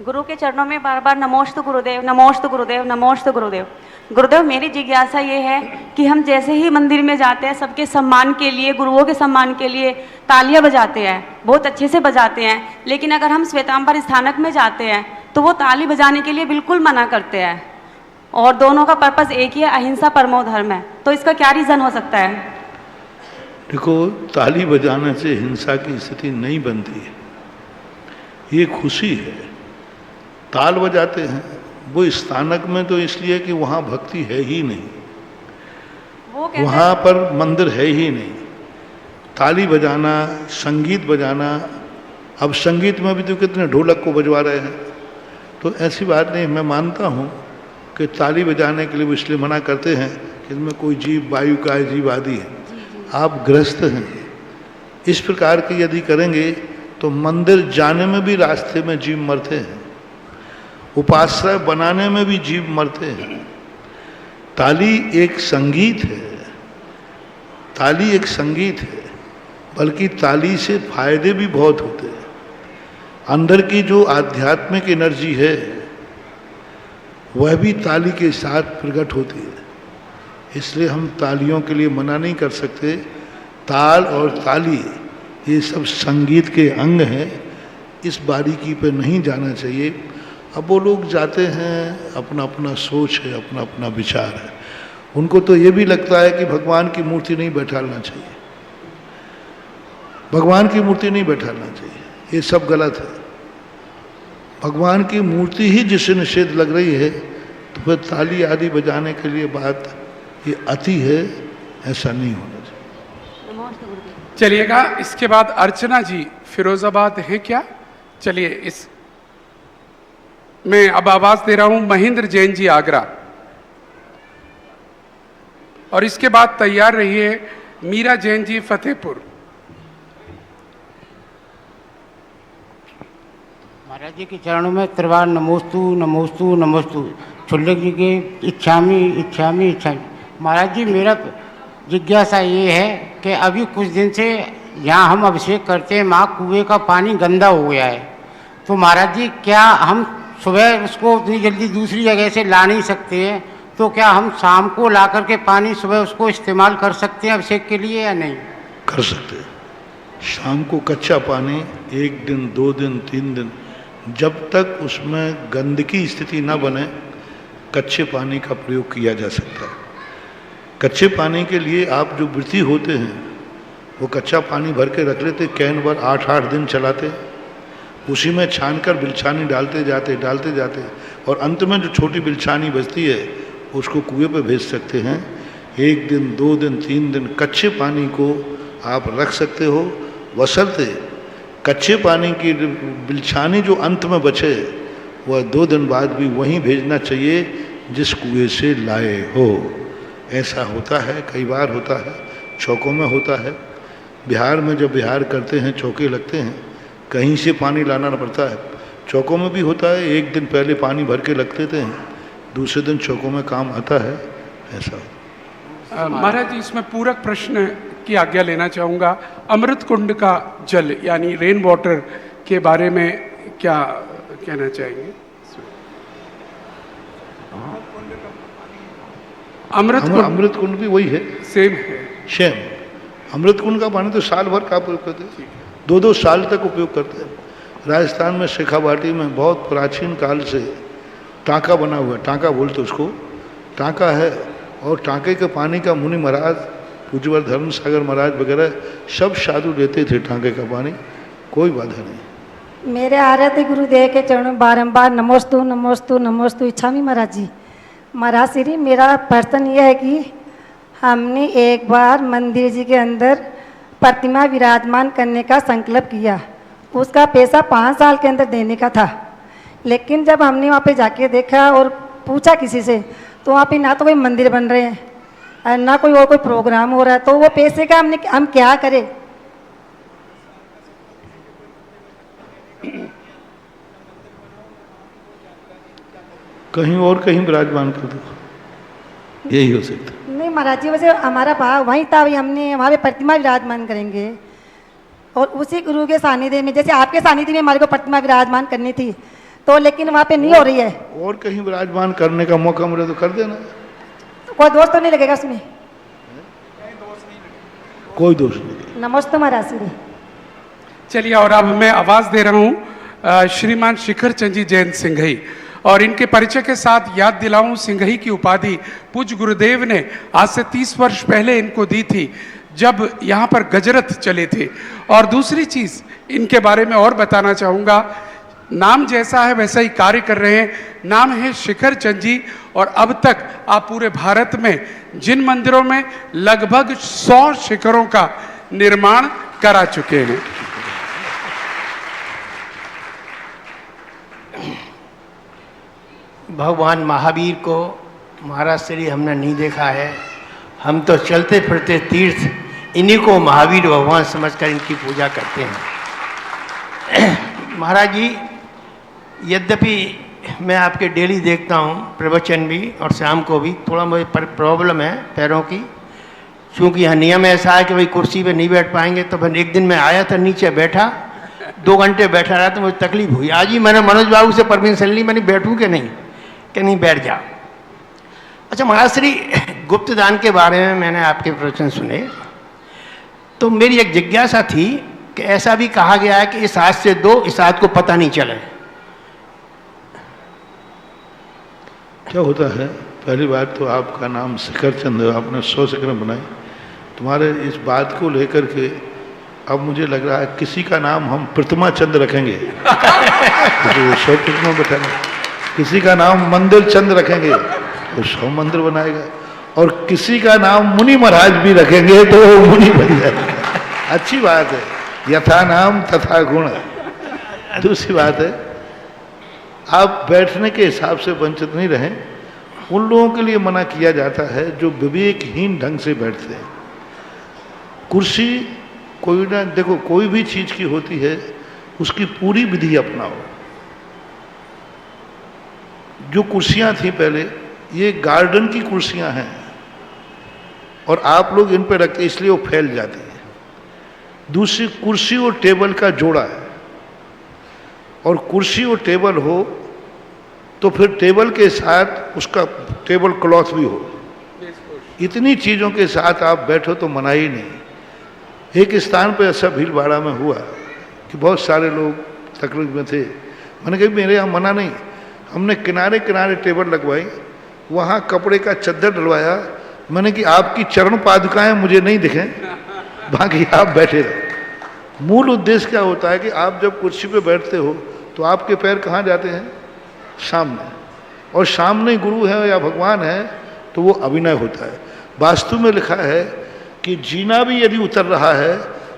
गुरु के चरणों में बार बार नमोस्तु गुरुदेव, नमोस्तु गुरुदेव, नमोस्तु गुरुदेव। गुरुदेव, मेरी जिज्ञासा ये है कि हम जैसे ही मंदिर में जाते हैं, सबके सम्मान के लिए, गुरुओं के सम्मान के लिए तालियां बजाते हैं, बहुत अच्छे से बजाते हैं, लेकिन अगर हम श्वेतांबर स्थानक में जाते हैं तो वो ताली बजाने के लिए बिल्कुल मना करते हैं, और दोनों का पर्पस एक ही है, अहिंसा परमो धर्म है। तो इसका क्या रीज़न हो सकता है? देखो, ताली बजाने से हिंसा की स्थिति नहीं बनती है, ये खुशी है। ताल बजाते हैं वो स्थानक में तो इसलिए कि वहाँ भक्ति है ही नहीं, वहाँ पर मंदिर है ही नहीं। ताली बजाना, संगीत बजाना, अब संगीत में भी तो कितने ढोलक को बजवा रहे हैं, तो ऐसी बात नहीं। मैं मानता हूँ कि ताली बजाने के लिए वो इसलिए मना करते हैं कि इसमें कोई जीव, वायु का जीव आदि है, आप गृहस्थ हैं। इस प्रकार की यदि करेंगे तो मंदिर जाने में भी रास्ते में जीव मरते हैं, उपाश्रय बनाने में भी जीव मरते हैं। ताली एक संगीत है, ताली एक संगीत है, बल्कि ताली से फायदे भी बहुत होते हैं। अंदर की जो आध्यात्मिक एनर्जी है वह भी ताली के साथ प्रकट होती है, इसलिए हम तालियों के लिए मना नहीं कर सकते। ताल और ताली ये सब संगीत के अंग हैं, इस बारीकी पे नहीं जाना चाहिए। अब वो लोग जाते हैं, अपना अपना सोच है, अपना अपना विचार है, उनको तो ये भी लगता है कि भगवान की मूर्ति नहीं बैठाना चाहिए, भगवान की मूर्ति नहीं बैठाना चाहिए, ये सब गलत है। भगवान की मूर्ति ही जिसे निषेध लग रही है तो फिर ताली आदि बजाने के लिए बात ये अति है, ऐसा नहीं होना चाहिए। चलिएगा, इसके बाद अर्चना जी फिरोजाबाद हैं क्या? चलिए, इस मैं अब आवाज दे रहा हूं महेंद्र जैन जी आगरा, और इसके बाद तैयार रहिए मीरा जैन जी फतेहपुर। महाराज जी के चरणों में त्रिवार नमोस्तु नमोस्तु नमोस्तु। छुल्लक जी के इच्छामी इच्छामी इच्छामी। महाराज जी, मेरा जिज्ञासा ये है कि अभी कुछ दिन से यहाँ हम अभिषेक करते हैं, माँ कुएं का पानी गंदा हो गया है, तो महाराज जी क्या हम सुबह उसको इतनी जल्दी दूसरी जगह से ला नहीं सकते हैं, तो क्या हम शाम को ला करके पानी सुबह उसको इस्तेमाल कर सकते हैं अभिषेक के लिए या नहीं? कर सकते हैं। शाम को कच्चा पानी 1 दिन 2 दिन 3 दिन, जब तक उसमें गंदगी स्थिति न बने, कच्चे पानी का प्रयोग किया जा सकता है। कच्चे पानी के लिए आप जो व्रती होते हैं वो कच्चा पानी भर के रख लेते, कैन भर 8-8 दिन चलाते, उसी में छानकर बिलछानी डालते जाते, और अंत में जो छोटी बिलछानी बचती है उसको कुएं पे भेज सकते हैं। 1 दिन 2 दिन 3 दिन कच्चे पानी को आप रख सकते हो, बशर्ते कच्चे पानी की बिलछानी जो अंत में बचे वह 2 दिन बाद भी वहीं भेजना चाहिए जिस कुएं से लाए हो। ऐसा होता है, कई बार होता है, चौकों में होता है। बिहार में जब बिहार करते हैं, चौके लगते हैं, कहीं से पानी लाना पड़ता है। चौकों में भी होता है, 1 दिन पहले पानी भर के रख देते हैं, दूसरे दिन चौकों में काम आता है, ऐसा। महाराज जी, इसमें पूरक प्रश्न की आज्ञा लेना चाहूँगा। अमृत कुंड का जल यानी रेन वाटर के बारे में क्या कहना चाहेंगे? अमृत कुंड भी वही है, सेम है, सेम। अमृत कुंड का पानी तो साल भर का उपयोग करते हैं, 2-2 साल तक उपयोग करते हैं। राजस्थान में शेखावाटी में बहुत प्राचीन काल से टाँका बना हुआ है, टाँका बोलते उसको, टाँका है, और टाँके के पानी का मुनि महाराज, पूज्यवर धर्म सागर महाराज वगैरह सब साधु लेते थे टाँके का पानी, कोई बाधा नहीं। मेरे आराध्य गुरुदेव के चरणों बारंबार नमोस्तु नमोस्तु नमोस्तु इच्छामी महाराज जी। महाराज श्री, मेरा प्रश्न यह है कि हमने एक बार मंदिर जी के अंदर प्रतिमा विराजमान करने का संकल्प किया, उसका पैसा 5 साल के अंदर देने का था, लेकिन जब हमने वहाँ पे जाके देखा और पूछा किसी से, तो वहाँ पे ना तो कोई मंदिर बन रहे हैं और ना कोई और कोई प्रोग्राम हो रहा है, तो वो पैसे का हम क्या करें? कहीं और कहीं विराजमान कर दो, यही हो सकता। नहीं महाराज जी, वैसे हमारा भाव वहीं था, हमने वहाँ पे प्रतिमा विराजमान करेंगे और उसी गुरु के सानिध्य में, जैसे आपके सानिध्य में हमारे को प्रतिमा विराजमान करनी थी, तो लेकिन वहाँ पे नहीं हो रही है। और कहीं विराजमान करने का मौका मिले तो कर देना, तो कोई दोष तो नहीं लगेगा उसमें? कोई दोष नहीं। नमस्ते महाराज श्री। चलिए, और अब मैं आवाज दे रहा हूं श्रीमान शिखर चंद जी जैन सिंघई, और इनके परिचय के साथ याद दिलाऊं, सिंघई की उपाधि पूज्य गुरुदेव ने आज से 30 वर्ष पहले इनको दी थी, जब यहाँ पर गजरथ चले थे। और दूसरी चीज इनके बारे में और बताना चाहूंगा, नाम जैसा है वैसा ही कार्य कर रहे हैं। नाम है शिखर चंद जी, और अब तक आप पूरे भारत में जिन मंदिरों में लगभग 100 शिखरों का निर्माण करा चुके हैं। भगवान महावीर को महाराज श्री हमने नहीं देखा है, हम तो चलते फिरते तीर्थ इन्हीं को महावीर भगवान समझकर इनकी पूजा करते हैं। महाराज जी, यद्यपि मैं आपके डेली देखता हूँ प्रवचन भी और शाम को भी, थोड़ा मुझे प्रॉब्लम है पैरों की, क्योंकि यहाँ नियम ऐसा है कि भाई कुर्सी पे नहीं बैठ पाएंगे। तो फिर एक दिन मैं आया था, नीचे बैठा, 2 घंटे बैठा रहा तो मुझे तकलीफ हुई। आज ही मैंने मनोज बाबू से परमिशन ली, मैंने बैठूँ कि नहीं, कि नहीं बैठ जा। अच्छा महाराज श्री, गुप्त दान के बारे में मैंने आपके प्रवचन सुने, तो मेरी एक जिज्ञासा थी कि ऐसा भी कहा गया है कि इस हाथ से दो, इस हाथ को पता नहीं चले। क्या होता है, पहली बात तो आपका नाम शिखर चंद है, आपने 100 शिखर बनाई। तुम्हारे इस बात को लेकर के अब मुझे लग रहा है किसी का नाम हम प्रतिमा चंद रखेंगे, तो 100 प्रतिमा बैठाएंगे। किसी का नाम मंदिर चंद रखेंगे तो 100 मंदिर बनाएगा, और किसी का नाम मुनि महाराज भी रखेंगे तो मुनि बन जाएगा। अच्छी बात है, यथा नाम तथा गुण। दूसरी बात है, आप बैठने के हिसाब से वंचित नहीं रहें। उन लोगों के लिए मना किया जाता है जो विवेकहीन ढंग से बैठते हैं। कुर्सी कोई ना, देखो कोई भी चीज की होती है उसकी पूरी विधि अपनाओ। जो कुर्सियां थी पहले, ये गार्डन की कुर्सियां हैं और आप लोग इन पर रखते इसलिए वो फैल जाती है। दूसरी, कुर्सी और टेबल का जोड़ा है, और कुर्सी और टेबल हो तो फिर टेबल के साथ उसका टेबल क्लॉथ भी हो। इतनी चीज़ों के साथ आप बैठो तो मना ही नहीं। एक स्थान पर ऐसा भीलवाड़ा में हुआ कि बहुत सारे लोग तकलीफ में थे। मैंने कहा मेरे यहाँ मना नहीं, हमने किनारे किनारे टेबल लगवाई, वहाँ कपड़े का चद्दर डलवाया। मैंने कि आपकी चरण पादुकाएं मुझे नहीं दिखें, बाकी आप बैठे रहो। मूल उद्देश्य क्या होता है कि आप जब कुर्सी पे बैठते हो तो आपके पैर कहाँ जाते हैं? सामने, और सामने गुरु है या भगवान है तो वो अभिनय होता है। वास्तु में लिखा है कि जीना भी यदि उतर रहा है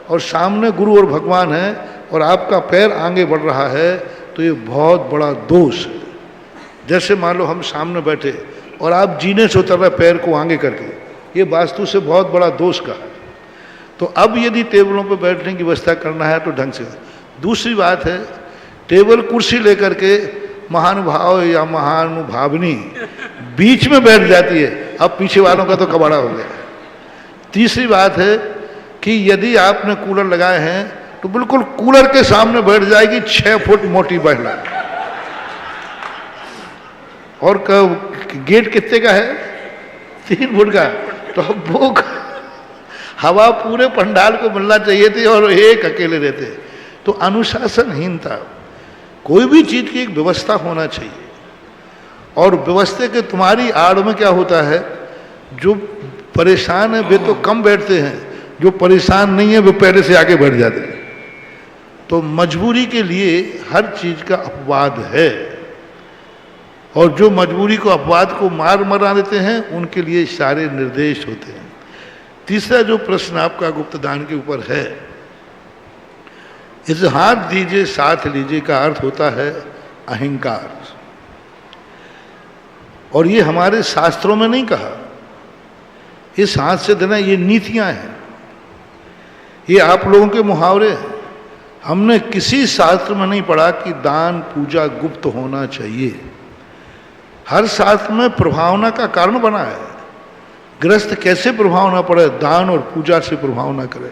और सामने गुरु और भगवान है और आपका पैर आगे बढ़ रहा है तो ये बहुत बड़ा दोष है। जैसे मान लो हम सामने बैठे और आप जीने से उतर रहे पैर को आगे करके, ये वास्तु से बहुत बड़ा दोष का है। तो अब यदि टेबलों पर बैठने की व्यवस्था करना है तो ढंग से। दूसरी बात है, टेबल कुर्सी लेकर के महानुभाव या महानुभावनी बीच में बैठ जाती है, अब पीछे वालों का तो कबाड़ा हो गया। तीसरी बात है कि यदि आपने कूलर लगाए हैं तो बिल्कुल कूलर के सामने बैठ जाएगी 6 फुट मोटी महिला। और गेट कितने का है? 3 फुट का। तो वो हवा पूरे पंडाल को मिलना चाहिए थी और एक अकेले रहते। तो अनुशासनहीनता, कोई भी चीज की एक व्यवस्था होना चाहिए। और व्यवस्था के तुम्हारी आड़ में क्या होता है, जो परेशान है वे तो कम बैठते हैं, जो परेशान नहीं है वे पहले से आगे बढ़ जाते हैं। तो मजबूरी के लिए हर चीज का अपवाद है, और जो मजबूरी को अपवाद को मार मरा देते हैं उनके लिए सारे निर्देश होते हैं। तीसरा जो प्रश्न आपका गुप्त दान के ऊपर है, इस हाथ दीजिए साथ लीजिए का अर्थ होता है अहंकार। और ये हमारे शास्त्रों में नहीं कहा, इस हाथ से देना ये नीतियां हैं, ये आप लोगों के मुहावरे हैं। हमने किसी शास्त्र में नहीं पढ़ा कि दान पूजा गुप्त होना चाहिए। हर शास्त्र में प्रभावना का कारण बना है। गृहस्थ कैसे प्रभाव ना पड़े, दान और पूजा से प्रभाव ना करे।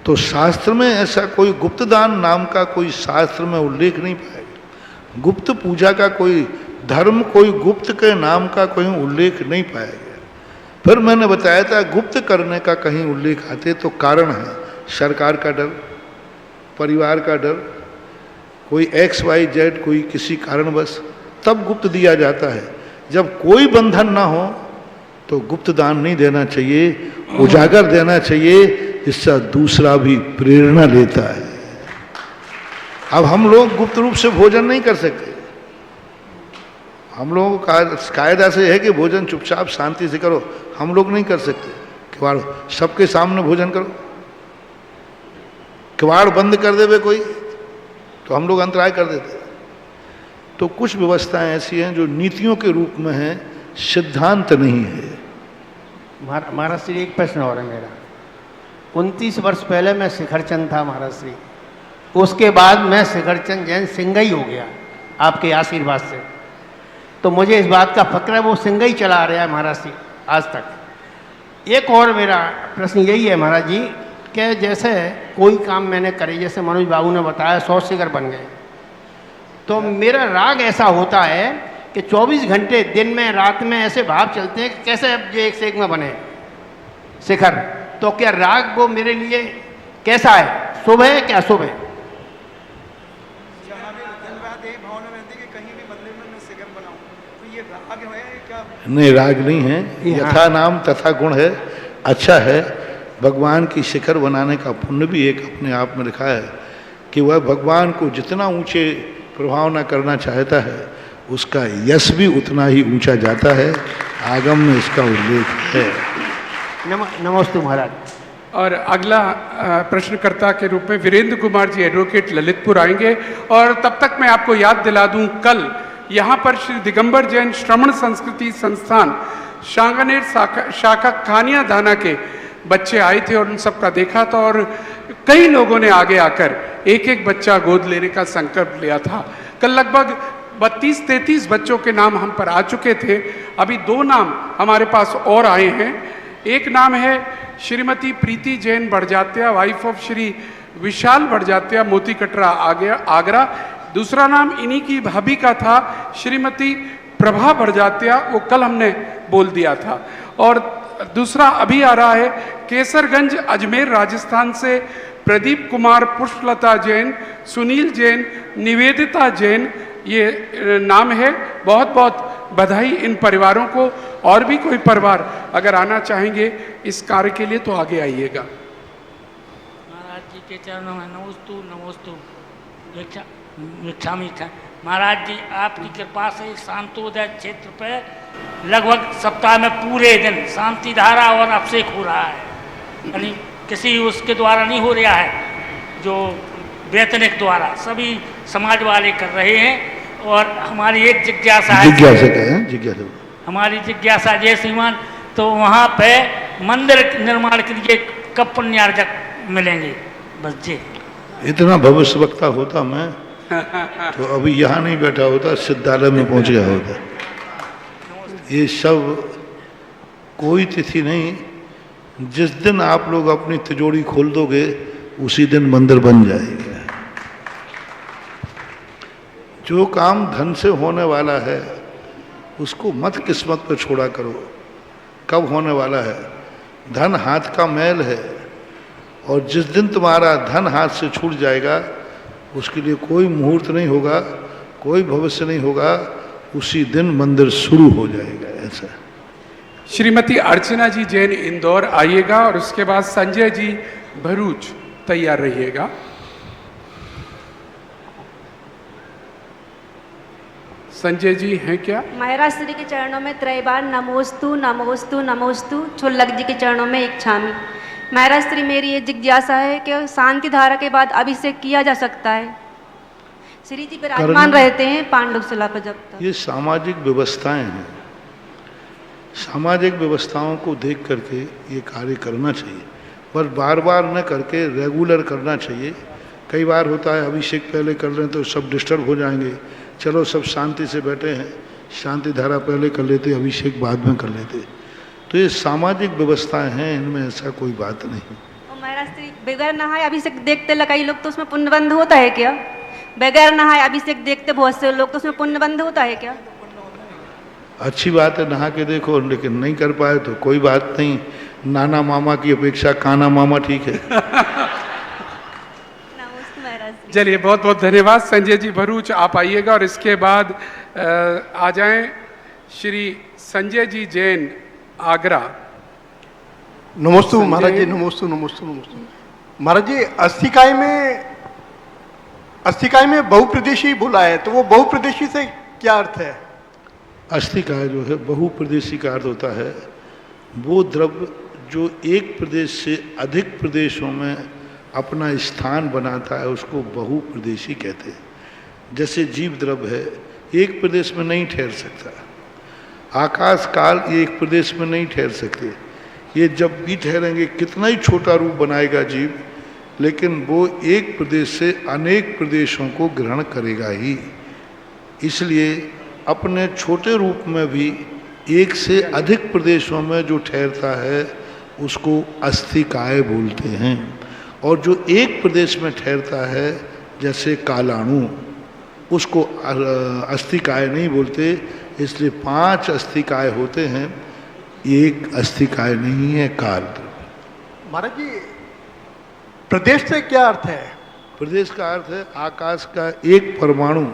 तो शास्त्र में ऐसा कोई गुप्तदान नाम का कोई शास्त्र में उल्लेख नहीं पाएगा। गुप्त पूजा का कोई धर्म, कोई गुप्त के नाम का कोई उल्लेख नहीं पाया गया। फिर मैंने बताया था गुप्त करने का कहीं उल्लेख आते तो कारण है सरकार का डर, परिवार का डर, कोई XYZ कोई किसी कारणवश, तब गुप्त दिया जाता है। जब कोई बंधन ना हो तो गुप्त दान नहीं देना चाहिए, उजागर देना चाहिए, जिससे दूसरा भी प्रेरणा लेता है। अब हम लोग गुप्त रूप से भोजन नहीं कर सकते। हम लोगों का कायदा से है कि भोजन चुपचाप शांति से करो, हम लोग नहीं कर सकते। किवाड़ सबके सामने भोजन करो, किवाड़ बंद कर देवे कोई तो हम लोग अंतराय कर देते। तो कुछ व्यवस्थाएं ऐसी हैं जो नीतियों के रूप में हैं, सिद्धांत नहीं है। महाराज श्री एक प्रश्न और है मेरा। 29 वर्ष पहले मैं शिखरचंद था महाराज श्री, उसके बाद मैं शिखरचंद जैन सिंगई हो गया आपके आशीर्वाद से। तो मुझे इस बात का फक्र है, वो सिंगई चला रहा है महाराज श्री आज तक। एक और मेरा प्रश्न यही है महाराज जी कि जैसे कोई काम मैंने करे, जैसे मनोज बाबू ने बताया 100 शिखर बन गए, तो मेरा राग ऐसा होता है कि 24 घंटे दिन में रात में ऐसे भाव चलते हैं कि कैसे अब ये एक से एक में बने शिखर। तो क्या राग वो मेरे लिए कैसा है, शुभ है क्या अशुभ है? नहीं, राग नहीं है, यथा नाम तथा गुण है, अच्छा है। भगवान की शिखर बनाने का पुण्य भी एक अपने आप में लिखा है कि वह भगवान को जितना ऊंचे प्रभावना करना चाहता है उसका यश भी उतना ही ऊंचा जाता है। आगम में इसका उल्लेख है। नमस्ते महाराज। और अगला प्रश्नकर्ता के रूप में वीरेंद्र कुमार जी एडवोकेट ललितपुर आएंगे। और तब तक मैं आपको याद दिला दूं, कल यहाँ पर श्री दिगंबर जैन श्रवण संस्कृति संस्थान शांगनेर शाखा कानिया दाना के बच्चे आए थे और उन सबका देखा था। और कई लोगों ने आगे आकर एक एक बच्चा गोद लेने का संकल्प लिया था। कल लगभग 32-33 बच्चों के नाम हम पर आ चुके थे। अभी 2 नाम हमारे पास और आए हैं। एक नाम है श्रीमती प्रीति जैन बड़जात्या, वाइफ ऑफ श्री विशाल बड़जात्या, मोती कटरा आगरा। दूसरा नाम इन्हीं की भाभी का था, श्रीमती प्रभा बड़जात्या, वो कल हमने बोल दिया था। और दूसरा अभी आ रहा है केसरगंज अजमेर राजस्थान से प्रदीप कुमार, पुष्पलता जैन, सुनील जैन, निवेदिता जैन, ये नाम है। बहुत बहुत बधाई इन परिवारों को। और भी कोई परिवार अगर आना चाहेंगे इस कार्य के लिए तो आगे आइएगा। महाराज जी के चरणों में नमोस्तु नमोस्तु भिक्षामी था। महाराज जी आपकी कृपा से शांतोदय क्षेत्र पे लगभग सप्ताह में पूरे दिन शांति धारा और अभिषेक हो रहा है। यानी किसी उसके द्वारा नहीं हो रहा है, जो वैतनिक द्वारा सभी समाज वाले कर रहे हैं। और हमारी एक जिज्ञासा है, हमारी जिज्ञासा जय श्रीमान, तो वहाँ पे मंदिर निर्माण के लिए कब पुण्यार्जक मिलेंगे? बस जी इतना भविष्य वक्ता होता मैं तो अभी यहाँ नहीं बैठा होता, सिद्धालय में पहुँच गया होता। ये सब कोई तिथि नहीं, जिस दिन आप लोग अपनी तिजोरी खोल दोगे उसी दिन मंदिर बन जाएगा। जो काम धन से होने वाला है उसको मत किस्मत पे छोड़ा करो, कब होने वाला है। धन हाथ का मैल है और जिस दिन तुम्हारा धन हाथ से छूट जाएगा उसके लिए कोई मुहूर्त नहीं होगा, कोई भविष्य नहीं होगा, उसी दिन मंदिर शुरू हो जाएगा। ऐसा श्रीमती अर्चना जी जैन इंदौर आइएगा और उसके बाद संजय जी भरूच तैयार रहिएगा। संजय जी हैं क्या? महाराज श्री के चरणों में त्रैबार नमोस्तु नमोस्तु नमोस्तु, छुल्लक जी के चरणों में एक छामी। महाराज श्री मेरी ये जिज्ञासा है कि शांति धारा के बाद अभिषेक किया जा सकता है? श्री जी विराजमान रहते हैं पांडव शिला पर जब तक। ये सामाजिक व्यवस्थाएं हैं, सामाजिक व्यवस्थाओं को देख करके ये कार्य करना चाहिए, पर बार बार न करके रेगुलर करना चाहिए। कई बार होता है अभिषेक पहले कर लें तो सब डिस्टर्ब हो जाएंगे, चलो सब शांति से बैठे हैं, शांति धारा पहले कर लेते, अभिषेक बाद में कर लेते। तो ये सामाजिक व्यवस्थाएं हैं, इनमें ऐसा कोई बात नहीं। महाराज श्री बगैर नहाए अभिषेक देखते कई लोग तो उसमें पुण्यबंध होता है क्या? बगैर नहाए अभिषेक देखते बहुत से लोग तो उसमें पुण्यबंध होता है क्या? अच्छी बात है, नहा के देखो, लेकिन नहीं कर पाए तो कोई बात नहीं। नाना मामा की अपेक्षा काना मामा ठीक है। चलिए, बहुत बहुत धन्यवाद। संजय जी भरूच आप आइएगा और इसके बाद आ जाएं श्री संजय जी जैन आगरा। नमोस्तु महाराज जी, नमोस्तु नमोस्तु नमोस्तु। महाराज जी, अस्थिकाय में बहुप्रदेशी बोला है, तो वो बहुप्रदेशी से क्या अर्थ है? अस्थिकाय जो है बहुप्रदेशी का अर्थ होता है वो द्रव्य जो एक प्रदेश से अधिक प्रदेशों में अपना स्थान बनाता है, उसको बहुप्रदेशी कहते हैं। जैसे जीव द्रव्य है, एक प्रदेश में नहीं ठहर सकता। आकाश काल ये एक प्रदेश में नहीं ठहर सकते। ये जब भी ठहरेंगे, कितना ही छोटा रूप बनाएगा जीव, लेकिन वो एक प्रदेश से अनेक प्रदेशों को ग्रहण करेगा ही। इसलिए अपने छोटे रूप में भी एक से अधिक प्रदेशों में जो ठहरता है उसको अस्थिकाय बोलते हैं। और जो एक प्रदेश में ठहरता है जैसे कालाणु, उसको अस्थिकाय नहीं बोलते। इसलिए 5 अस्थिकाय होते हैं, एक अस्थिकाय नहीं है काल। महाराज जी, प्रदेश से क्या अर्थ है? प्रदेश का अर्थ है आकाश का एक परमाणु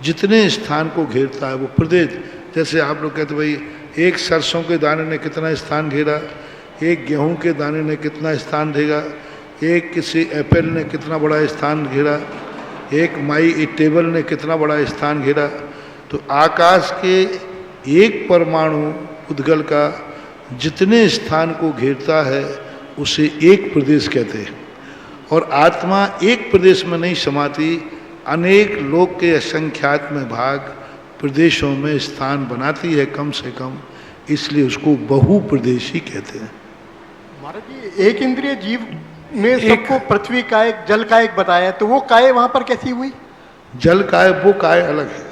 जितने स्थान को घेरता है वो प्रदेश। जैसे आप लोग कहते भाई एक सरसों के दाने ने कितना स्थान घेरा, एक गेहूं के दाने ने कितना स्थान घेरा, एक किसी एप्पल ने कितना बड़ा स्थान घेरा, एक माई टेबल ने कितना बड़ा स्थान घेरा। तो आकाश के एक परमाणु उद्गल का जितने स्थान को घेरता है उसे एक प्रदेश कहते हैं। और आत्मा एक प्रदेश में नहीं समाती, अनेक लोक के असंख्यात में भाग प्रदेशों में स्थान बनाती है कम से कम, इसलिए उसको बहुप्रदेशी कहते हैं। महाराज जी, एक इंद्रिय जीव में सबको पृथ्वी काय, जल काय बताया, तो वो काय वहां पर कैसी हुई? जल काय वो काय अलग है,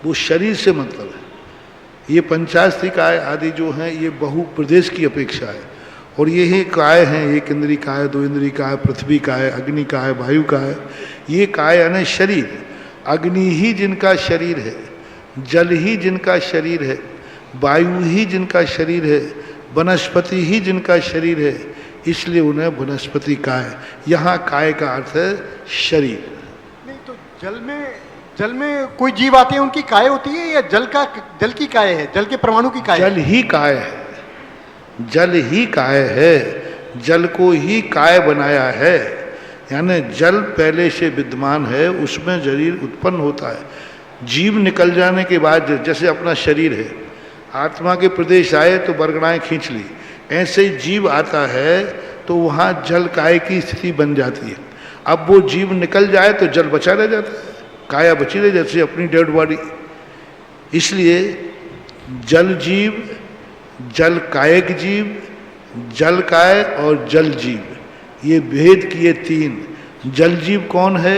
वो शरीर से मतलब है। ये पंचास्थी काय आदि जो हैं ये बहुप्रदेश की अपेक्षा है। और ये ही काय हैं, एक इंद्रिय काय, 2 इंद्रिय काय, पृथ्वी काय, अग्नि काय, वायु काय। ये काय यानी शरीर। अग्नि ही जिनका शरीर है, जल ही जिनका शरीर है, वायु ही जिनका शरीर है, वनस्पति ही जिनका शरीर है, इसलिए उन्हें वनस्पति काय। यहाँ काय का अर्थ है शरीर। नहीं तो जल में कोई जीव आते हैं उनकी काय होती है, या जल की काय है, जल के परमाणु की काय? जल ही काय है, जल ही काय है, जल को ही काय बनाया है। यानी जल पहले से विद्यमान है, उसमें शरीर उत्पन्न होता है। जीव निकल जाने के बाद, जैसे अपना शरीर है, आत्मा के प्रदेश आए तो बरगड़ाएं खींच ली, ऐसे ही जीव आता है तो वहाँ जल काय की स्थिति बन जाती है। अब वो जीव निकल जाए तो जल बचा रह जाता है, काया बची रह जाती है, अपनी डेड बॉडी। इसलिए जल जीव, जल कायक जीव, जल काय और जल जीव, ये भेद किए 3। जल जीव कौन है?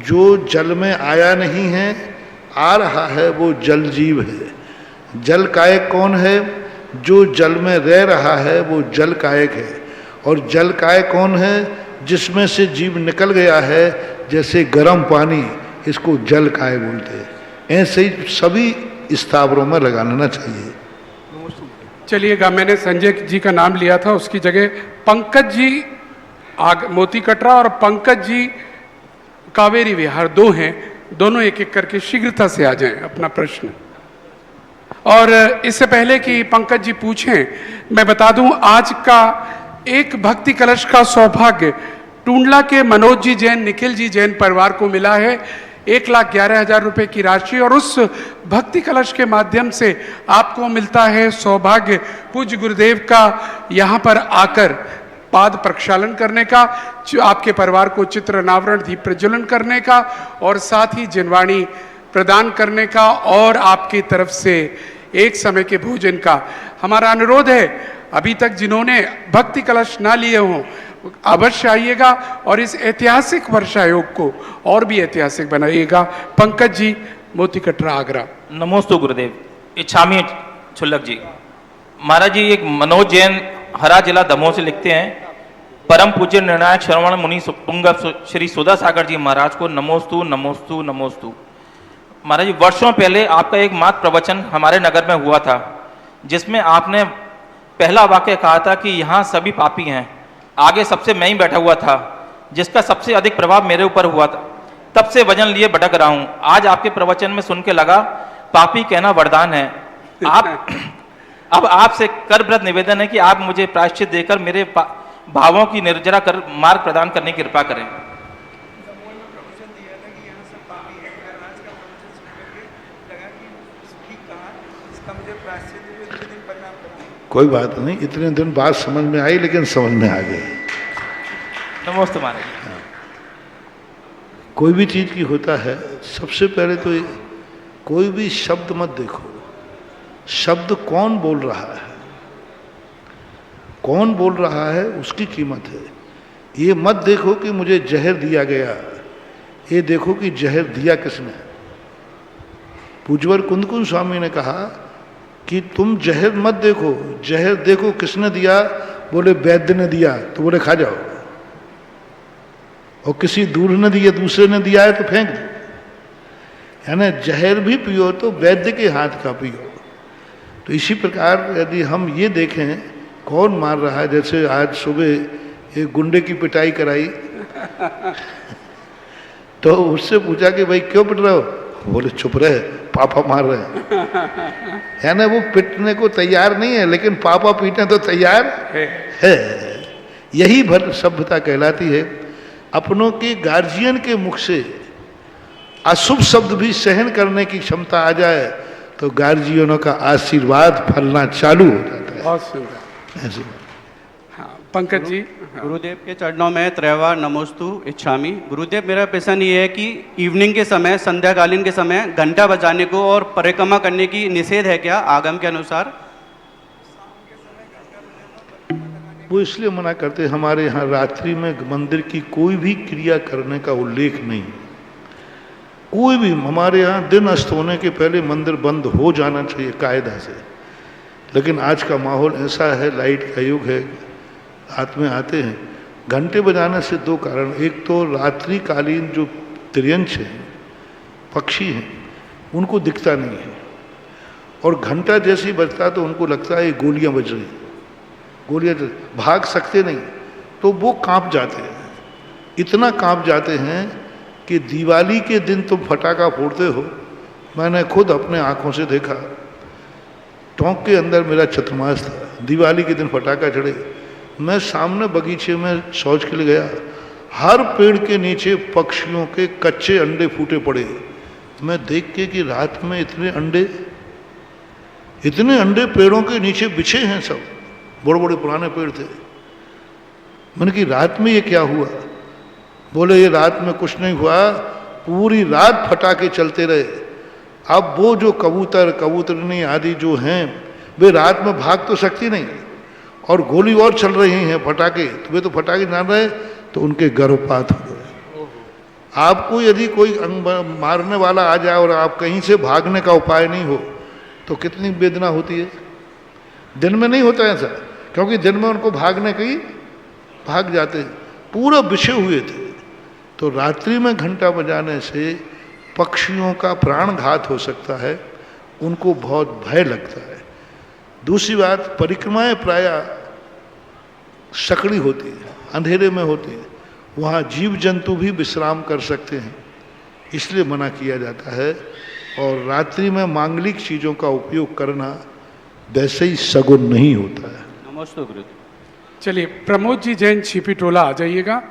जो जल में आया नहीं है, आ रहा है, वो जल जीव है। जल कायक कौन है? जो जल में रह रहा है, वो जल कायक है। और जल काय कौन है? जिसमें से जीव निकल गया है, जैसे गर्म पानी, इसको जल काय बोलते हैं। ऐसे ही सभी स्थावरों में लगा लेना चाहिए। चलिएगा, मैंने संजय जी का नाम लिया था, उसकी जगह पंकज जी मोती कटरा और पंकज जी कावेरी विहार 2 हैं, दोनों एक एक करके शीघ्रता से आ जाएं अपना प्रश्न। और इससे पहले कि पंकज जी पूछें, मैं बता दूं आज का एक भक्ति कलश का सौभाग्य टूंडला के मनोज जी जैन, निखिल जी जैन परिवार को मिला है। 1,11,000 रुपए की राशि, और उस भक्ति कलश के माध्यम से आपको मिलता है सौभाग्य पूज्य गुरुदेव का यहाँ पर आकर पाद प्रक्षालन करने का, आपके परिवार को चित्र अनावरण दीप प्रज्वलन करने का, और साथ ही जिनवाणी प्रदान करने का, और आपकी तरफ से एक समय के भोजन का। हमारा अनुरोध है, अभी तक जिन्होंने भक्ति कलश ना लिए हों अवश्य आइएगा और इस ऐतिहासिक वर्षायोग को और भी ऐतिहासिक बनाइएगा। पंकज जी, मोती कटरा, आगरा। नमोस्तु गुरुदेव। इच्छामी छुल्लक जी। महाराज जी, एक मनोज जैन हरा जिला दमोह से लिखते हैं, परम पूज्य निर्णायक श्रवण मुनि पुंगव श्री सुधा सागर जी महाराज को नमोस्तु नमोस्तु नमोस्तु। महाराज जी, वर्षों पहले आपका एक मात्र प्रवचन हमारे नगर में हुआ था, जिसमें आपने पहला वाक्य कहा था कि यहाँ सभी पापी हैं। आगे सबसे मैं ही बैठा हुआ था, जिसका सबसे अधिक प्रभाव मेरे ऊपर हुआ था। तब से वजन लिए भटक रहा हूँ। आज आपके प्रवचन में सुन के लगा पापी कहना वरदान है। आप अब आपसे कर व्रत निवेदन है कि आप मुझे प्रायश्चित देकर मेरे भावों की निर्जरा कर मार्ग प्रदान करने की कृपा करें। कोई बात नहीं, इतने दिन बाद समझ में आई, लेकिन समझ में आ गई। नमस्ते महाराज। कोई भी चीज की होता है, सबसे पहले तो कोई भी शब्द मत देखो, शब्द कौन बोल रहा है, कौन बोल रहा है उसकी कीमत है। ये मत देखो कि मुझे जहर दिया गया, ये देखो कि जहर दिया किसने। पूज्यवर कुंदकुंज स्वामी ने कहा कि तुम जहर मत देखो, जहर देखो किसने दिया। बोले वैद्य ने दिया, तो बोले खा जाओ। और किसी दूर ने दिया, दूसरे ने दिया है तो फेंक दो। यानी जहर भी पियो तो वैद्य के हाथ का पियो। तो इसी प्रकार यदि हम ये देखें कौन मार रहा है, जैसे आज सुबह एक गुंडे की पिटाई कराई तो उससे पूछा कि भाई क्यों पिट रहे हो, बोले चुप रहे, पापा मार रहे हैं। है ना, वो पिटने को तैयार नहीं है, लेकिन पापा पीटने तो तैयार है। यही भर सभ्यता कहलाती है। अपनों के गार्जियन के मुख से अशुभ शब्द भी सहन करने की क्षमता आ जाए तो गार्जियनों का आशीर्वाद फलना चालू हो जाता है। बहुत सुंदर। ऐसे हाँ, पंकज जी। गुरुदेव के चरणों में त्रैवा नमोस्तु इच्छामि। गुरुदेव, मेरा प्रश्न ये है कि इवनिंग के समय, संध्याकालीन के समय घंटा बजाने को और परिक्रमा करने की निषेध है क्या आगम के अनुसार? वो इसलिए मना करते, हमारे यहाँ रात्रि में मंदिर की कोई भी क्रिया करने का उल्लेख नहीं। कोई भी, हमारे यहाँ दिन अस्त होने के पहले मंदिर बंद हो जाना चाहिए कायदा से। लेकिन आज का माहौल ऐसा है, लाइट का युग है, रात में आते हैं। घंटे बजाने से दो कारण, एक तो रात्रिकालीन जो त्रियंश हैं, पक्षी हैं, उनको दिखता नहीं है, और घंटा जैसे ही बजता तो उनको लगता है ये गोलियां बज रही, गोलियां भाग सकते नहीं, तो वो कांप जाते हैं। इतना कांप जाते हैं कि दिवाली के दिन तुम फटाका फोड़ते हो, मैंने खुद अपने आंखों से देखा। टोंक के अंदर मेरा चतुर्मास था, दिवाली के दिन फटाका चढ़े, मैं सामने बगीचे में शौच के लिए गया, हर पेड़ के नीचे पक्षियों के कच्चे अंडे फूटे पड़े। मैं देख के कि रात में इतने अंडे पेड़ों के नीचे बिछे हैं, सब बड़े बड़े पुराने पेड़ थे। मैंने कि रात में ये क्या हुआ? बोले ये रात में कुछ नहीं हुआ, पूरी रात फटाके चलते रहे। अब वो जो कबूतरनी आदि जो हैं, वे रात में भाग तो सकती नहीं, और गोली और चल रही हैं फटाके, तो वे तो फटाके जान रहे, तो उनके गर्भपात हो गए। आपको यदि कोई मारने वाला आ जाए और आप कहीं से भागने का उपाय नहीं हो तो कितनी वेदना होती है। दिन में नहीं होता ऐसा, क्योंकि दिन में उनको भागने की भाग जाते, पूरा बिछे हुए थे। तो रात्रि में घंटा बजाने से पक्षियों का प्राणघात हो सकता है, उनको बहुत भय लगता है। दूसरी बात, परिक्रमाएं प्रायः सकड़ी होती है, अंधेरे में होती है, वहाँ जीव जंतु भी विश्राम कर सकते हैं, इसलिए मना किया जाता है। और रात्रि में मांगलिक चीज़ों का उपयोग करना वैसे ही सगुन नहीं होता है। नमस्ते गुरुदेव। चलिए, प्रमोद जी जैन छिपी टोला आ जाइएगा।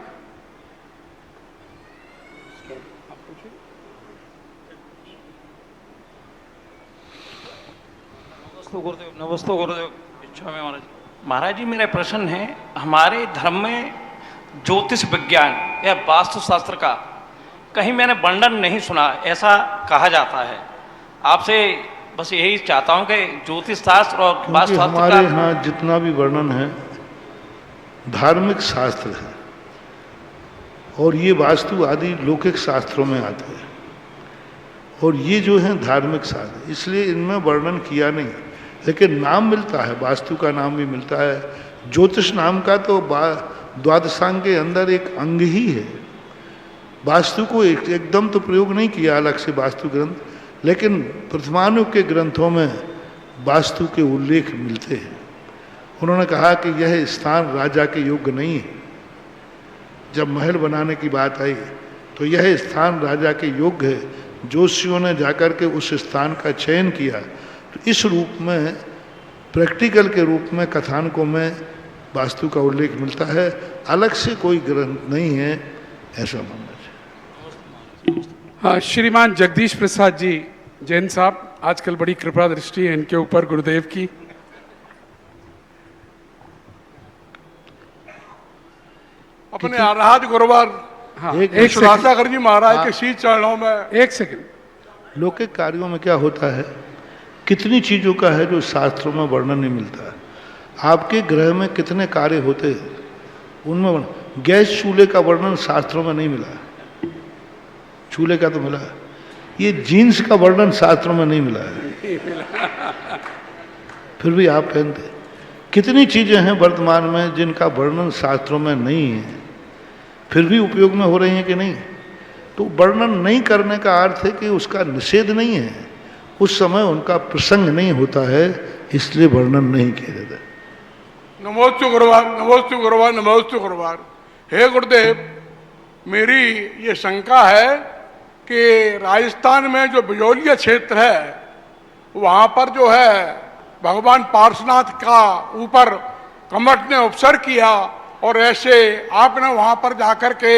नमस्ते गुरुदेव। इच्छा में महाराज जी, मेरा प्रश्न है, हमारे धर्म में ज्योतिष विज्ञान या वास्तुशास्त्र का कहीं मैंने वर्णन नहीं सुना, ऐसा कहा जाता है। आपसे बस यही चाहता हूं कि ज्योतिष शास्त्र और वास्तुशास्त्र हमारे यहाँ जितना भी वर्णन है धार्मिक शास्त्र है, और ये वास्तु आदि लौकिक शास्त्रों में आते हैं, और ये जो है धार्मिक शास्त्र, इसलिए इनमें वर्णन किया नहीं। लेकिन नाम मिलता है, वास्तु का नाम भी मिलता है, ज्योतिष नाम का तो द्वादशांग के अंदर एक अंग ही है। वास्तु को एकदम तो प्रयोग नहीं किया अलग से वास्तु ग्रंथ, लेकिन प्रथमानुग के ग्रंथों में वास्तु के उल्लेख मिलते हैं। उन्होंने कहा कि यह स्थान राजा के योग्य नहीं है। जब महल बनाने की बात आई तो यह स्थान राजा के योग्य है। जोशियों ने जाकर के उस स्थान का चयन किया। तो इस रूप में प्रैक्टिकल के रूप में कथानकों में वास्तु का उल्लेख मिलता है, अलग से कोई ग्रंथ नहीं है, ऐसा मानना चाहिए। हाँ, श्रीमान जगदीश प्रसाद जी जैन साहब, आजकल बड़ी कृपा दृष्टि है इनके ऊपर गुरुदेव की। अपने आराध्य गुरुवार हाँ, एक सुधासागर जी महाराज के शीश चरणों में। एक सेकंड। लौकिक कार्यों में क्या होता है, कितनी चीजों का है जो शास्त्रों में वर्णन नहीं मिलता है। आपके ग्रह में कितने कार्य होते हैं, उनमें गैस चूल्हे का वर्णन शास्त्रों में नहीं मिला। चूल्हे का तो मिला, ये जीन्स का वर्णन शास्त्रों में नहीं मिला है, फिर भी आप पहनते। कितनी चीजें हैं वर्तमान में जिनका वर्णन शास्त्रों में नहीं है, फिर भी उपयोग में हो रही हैं कि नहीं। तो वर्णन नहीं करने का अर्थ है कि उसका निषेध नहीं है, उस समय उनका प्रसंग नहीं होता है, इसलिए वर्णन नहीं किया जाता। नमोस्तु गुरुवार, नमोस्तु गुरुवार, नमोस्तु गुरुवार। हे गुरुदेव, मेरी ये शंका है कि राजस्थान में जो बिजोलिया क्षेत्र है वहाँ पर जो है भगवान पार्श्वनाथ का ऊपर कमठ ने उपसर किया, और ऐसे आपने वहाँ पर जाकर के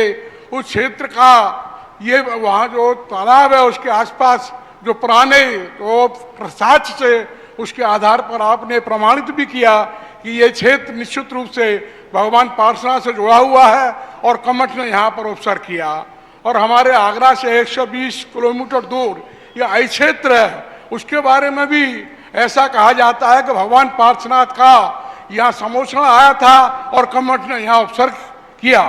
उस क्षेत्र का ये वहाँ जो तालाब है उसके आसपास जो पुराने तो प्रसाद से उसके आधार पर आपने प्रमाणित भी किया कि ये क्षेत्र निश्चित रूप से भगवान पार्श्वनाथ से जुड़ा हुआ है और कमठ ने यहाँ पर उपसर किया। और हमारे आगरा से 120 किलोमीटर दूर ये आई क्षेत्र है, उसके बारे में भी ऐसा कहा जाता है कि भगवान पार्श्वनाथ का यहाँ समोषण आया था और कमठ ने यहाँ उपसर्ग किया।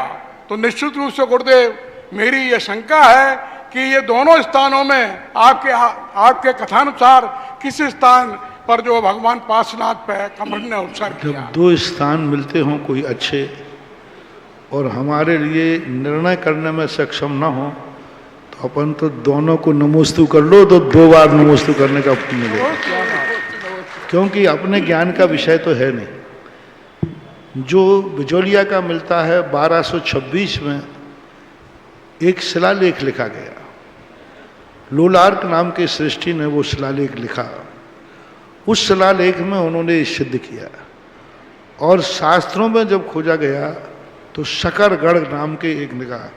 तो निश्चित रूप से गुरुदेव, मेरी ये शंका है कि ये दोनों स्थानों में आपके कथानुसार किस स्थान पर जो भगवान पार्श्वनाथ पे कमठ ने उपसर्ग किया। जब दो स्थान मिलते हों कोई अच्छे और हमारे लिए निर्णय करने में सक्षम ना हो, तो अपन तो दोनों को नमोस्तु कर लो, तो 2 बार नमोस्तु करने का मिलेगा, क्योंकि अपने ज्ञान का विषय तो है नहीं। जो बिजोलिया का मिलता है 1226 में एक शिलालेख लिखा गया, लोलार्क नाम के सृष्टि ने वो शिलालेख लिखा। उस शिलालेख में उन्होंने सिद्ध किया, और शास्त्रों में जब खोजा गया तो शकरगढ़ नाम के एक निगाह,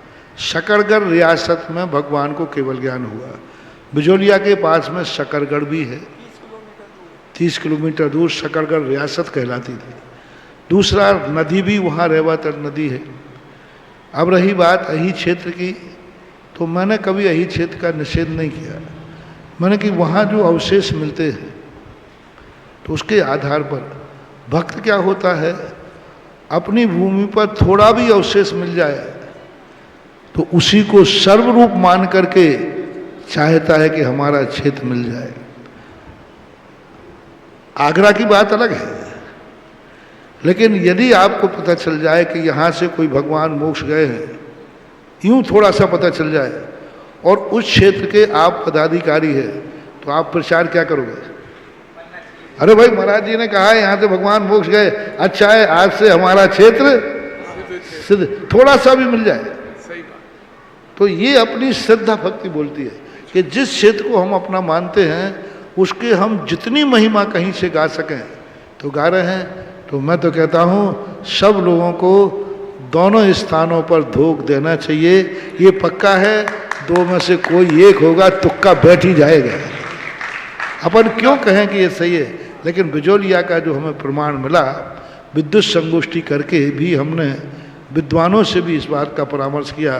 शकरगढ़ रियासत में भगवान को केवल ज्ञान हुआ। बिजोलिया के पास में शकरगढ़ भी है, 30 किलोमीटर दूर शकरगढ़ रियासत कहलाती थी। दूसरा नदी भी वहाँ रेवातर नदी है। अब रही बात अही क्षेत्र की, तो मैंने कभी अही क्षेत्र का निषेध नहीं किया। मैंने कि वहाँ जो अवशेष मिलते हैं तो उसके आधार पर भक्त क्या होता है, अपनी भूमि पर थोड़ा भी अवशेष मिल जाए तो उसी को सर्वरूप मान करके चाहता है कि हमारा क्षेत्र मिल जाए। आगरा की बात अलग है, लेकिन यदि आपको पता चल जाए कि यहाँ से कोई भगवान मोक्ष गए हैं, यूं थोड़ा सा पता चल जाए, और उस क्षेत्र के आप पदाधिकारी हैं, तो आप प्रचार क्या करोगे? अरे भाई, महाराज जी ने कहा है यहाँ से भगवान मोक्ष गए, अच्छा है आज से हमारा क्षेत्र सिद्ध, थोड़ा सा भी मिल जाए। तो ये अपनी श्रद्धा भक्ति बोलती है कि जिस क्षेत्र को हम अपना मानते हैं उसके हम जितनी महिमा कहीं से गा सकें तो गा रहे हैं। तो मैं तो कहता हूँ सब लोगों को दोनों स्थानों पर धोख देना चाहिए। ये पक्का है, 2 में से कोई एक होगा, तुक्का बैठ ही जाएगा। अपन क्यों कहें कि ये सही है, लेकिन बिजोलिया का जो हमें प्रमाण मिला, विद्युत संगोष्ठी करके भी हमने विद्वानों से भी इस बात का परामर्श किया,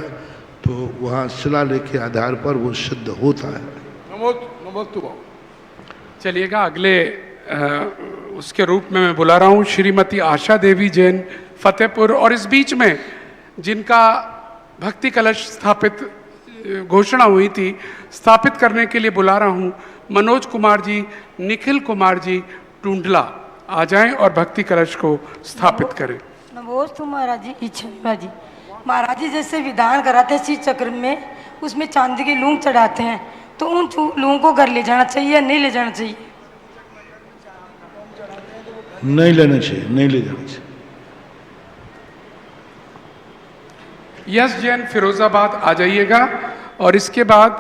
तो वहाँ शिलालेख के आधार पर वो सिद्ध होता है। नमोस्तु। चलिएगा, अगले उसके रूप में मैं बुला रहा हूँ श्रीमती आशा देवी जैन फतेहपुर, और इस बीच में जिनका भक्ति कलश स्थापित घोषणा हुई थी, स्थापित करने के लिए बुला रहा हूँ मनोज कुमार जी, निखिल कुमार जी टुंडला, आ जाएं और भक्ति कलश को स्थापित करें। नमोस्तु महाराज जी, इच्छा महाराज जी। महाराज जी जैसे विधान कराते हैं श्री चक्र में, उसमें चांदी के लूंग चढ़ाते हैं, तो उन लूंग को घर ले जाना चाहिए या नहीं ले जाना चाहिए? नहीं लेना चाहिए, नहीं ले जाना चाहिए। यस जैन फिरोजाबाद आ जाइएगा और इसके बाद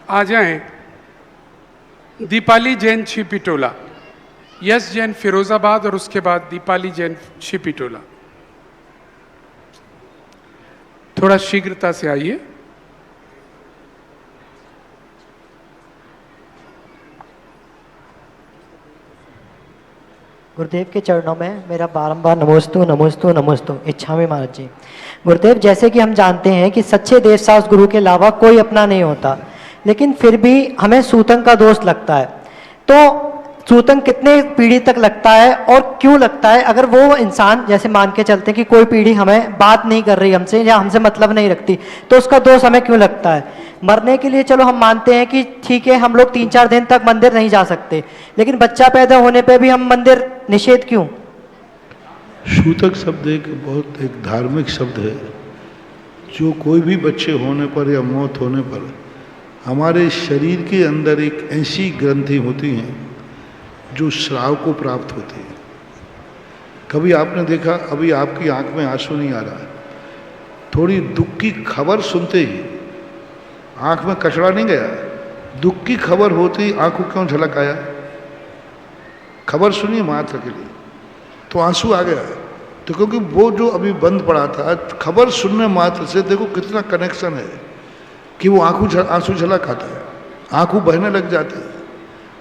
आ जाएं दीपाली जैन छिपिटोला। यस जैन फिरोजाबाद और उसके बाद दीपाली जैन छिपिटोला। थोड़ा शीघ्रता से आइए। गुरुदेव के चरणों में मेरा बारंबार नमोस्तु नमोस्तु नमोस्तु इच्छामि महाराज जी। गुरुदेव, जैसे कि हम जानते हैं कि सच्चे देवशास्त्र गुरु के अलावा कोई अपना नहीं होता, लेकिन फिर भी हमें सूतंग का दोष लगता है। तो सूतंग कितने पीढ़ी तक लगता है और क्यों लगता है? अगर वो इंसान जैसे मान के चलते हैं कि कोई पीढ़ी हमें बात नहीं कर रही हमसे या हमसे मतलब नहीं रखती, तो उसका दोष हमें क्यों लगता है? मरने के लिए चलो हम मानते हैं कि ठीक है, हम लोग 3-4 दिन तक मंदिर नहीं जा सकते, लेकिन बच्चा पैदा होने पे भी हम मंदिर निषेध क्यों? सूतक शब्द एक बहुत एक धार्मिक शब्द है, जो कोई भी बच्चे होने पर या मौत होने पर हमारे शरीर के अंदर एक ऐसी ग्रंथि होती हैं जो श्राव को प्राप्त होती है। कभी आपने देखा, अभी आपकी आंख में आंसू नहीं आ रहा है, थोड़ी दुख की खबर सुनते ही आंख में कचरा नहीं गया, दुख की खबर होती आंखों क्यों झलक आया? खबर सुनिए मात्र के लिए तो आंसू आ गया। तो क्योंकि वो जो अभी बंद पड़ा था, खबर सुनने मात्र से देखो कितना कनेक्शन है कि वो आंसू झलक आता है, आंखों बहने लग जाते हैं।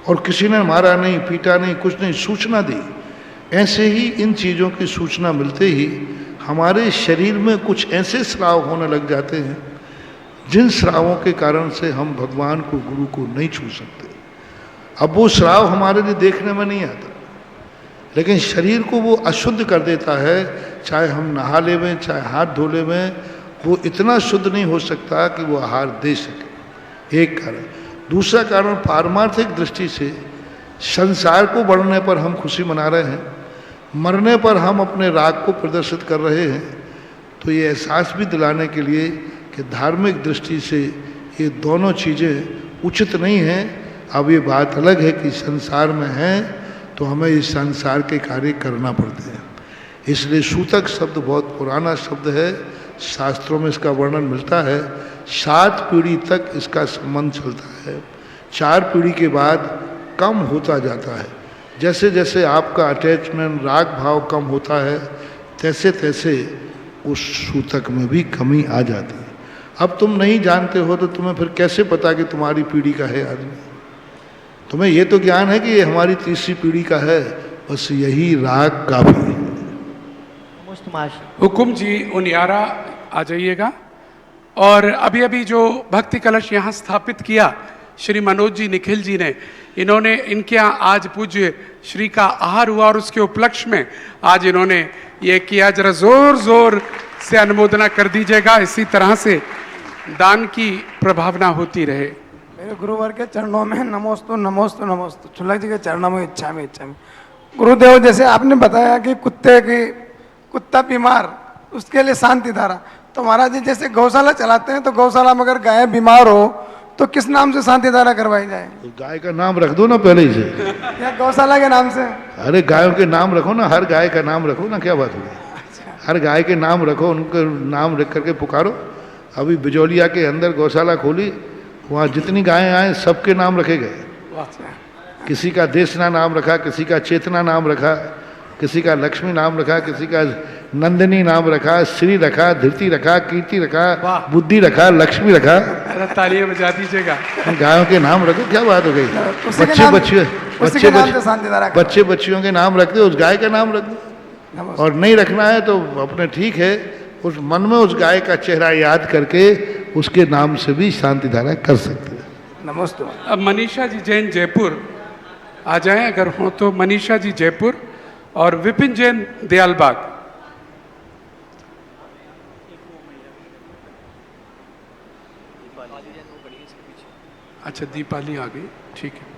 और किसी ने मारा नहीं, पीटा नहीं, कुछ नहीं, सूचना दी। ऐसे ही इन चीज़ों की सूचना मिलते ही हमारे शरीर में कुछ ऐसे स्राव होने लग जाते हैं जिन स्रावों के कारण से हम भगवान को, गुरु को नहीं छू सकते। अब वो स्राव हमारे लिए देखने में नहीं आता, लेकिन शरीर को वो अशुद्ध कर देता है। चाहे हम नहा लेवें, चाहे हाथ धो लेवें, वो इतना शुद्ध नहीं हो सकता कि वो आहार दे सके, एक कारण। दूसरा कारण, पारमार्थिक दृष्टि से संसार को बढ़ने पर हम खुशी मना रहे हैं, मरने पर हम अपने राग को प्रदर्शित कर रहे हैं। तो ये एहसास भी दिलाने के लिए कि धार्मिक दृष्टि से ये दोनों चीज़ें उचित नहीं हैं। अब ये बात अलग है कि संसार में हैं तो हमें इस संसार के कार्य करना पड़ते हैं। इसलिए सूतक शब्द बहुत पुराना शब्द है, शास्त्रों में इसका वर्णन मिलता है। 7 पीढ़ी तक इसका संबंध चलता है, 4 पीढ़ी के बाद कम होता जाता है। जैसे जैसे आपका अटैचमेंट, राग भाव कम होता है, तैसे तैसे उस सूतक में भी कमी आ जाती है। अब तुम नहीं जानते हो तो तुम्हें फिर कैसे पता कि तुम्हारी पीढ़ी का है आदमी? तुम्हें ये तो ज्ञान है कि ये हमारी तीसरी पीढ़ी का है, बस यही राग काफी है। हुकुम जी उनियारा आ जाइएगा। और अभी अभी जो भक्ति कलश यहाँ स्थापित किया श्री मनोज जी निखिल जी ने, इन्होंने, इनके यहाँ आज पूज्य श्री का आहार हुआ और उसके उपलक्ष्य में आज इन्होंने ये किया। जरा जोर जोर से अनुमोदना कर दीजिएगा। इसी तरह से दान की प्रभावना होती रहे। मेरे गुरुवर के चरणों में नमोस्तु नमोस्तु नमोस्तु। छुल्लक जी के चरणों में इच्छा में गुरुदेव, जैसे आपने बताया कि कुत्ता बीमार, उसके लिए शांति धारा, तो महाराज जी जैसे गौशाला चलाते हैं, तो गौशाला में अगर गाय बीमार हो तो किस नाम से शांति धारा करवाई जाए? तो गाय का नाम रख दो ना पहले ही से, या गौशाला के नाम से? अरे गायों के नाम रखो ना, हर गाय का नाम रखो ना, क्या बात होगी? हर गाय के नाम रखो, उनके नाम रख करके पुकारो। अभी बिजौलिया के अंदर गौशाला खोली, वहाँ जितनी गायें आए सबके नाम रखे गए। किसी का देशना नाम रखा, किसी का चेतना नाम रखा, किसी का लक्ष्मी नाम रखा, किसी का नंदिनी नाम रखा, श्री रखा, धृति रखा, कीर्ति रखा, बुद्धि रखा, लक्ष्मी रखा। तालियां बजा दीजिएगा। गायों के नाम रखो, क्या बात हो गई? बच्चे बच्चियों के नाम रख दो, उस गाय का नाम रख दो। और नहीं रखना है तो अपने ठीक है, उस मन में उस गाय का चेहरा याद करके उसके नाम से भी शांति धारा कर सकते हैं। नमस्ते। अब मनीषा जी जैन जयपुर आ जाएं अगर हो तो। मनीषा जी जयपुर और विपिन जैन दयालबाग। अच्छा, दीपाली आ गई, ठीक है।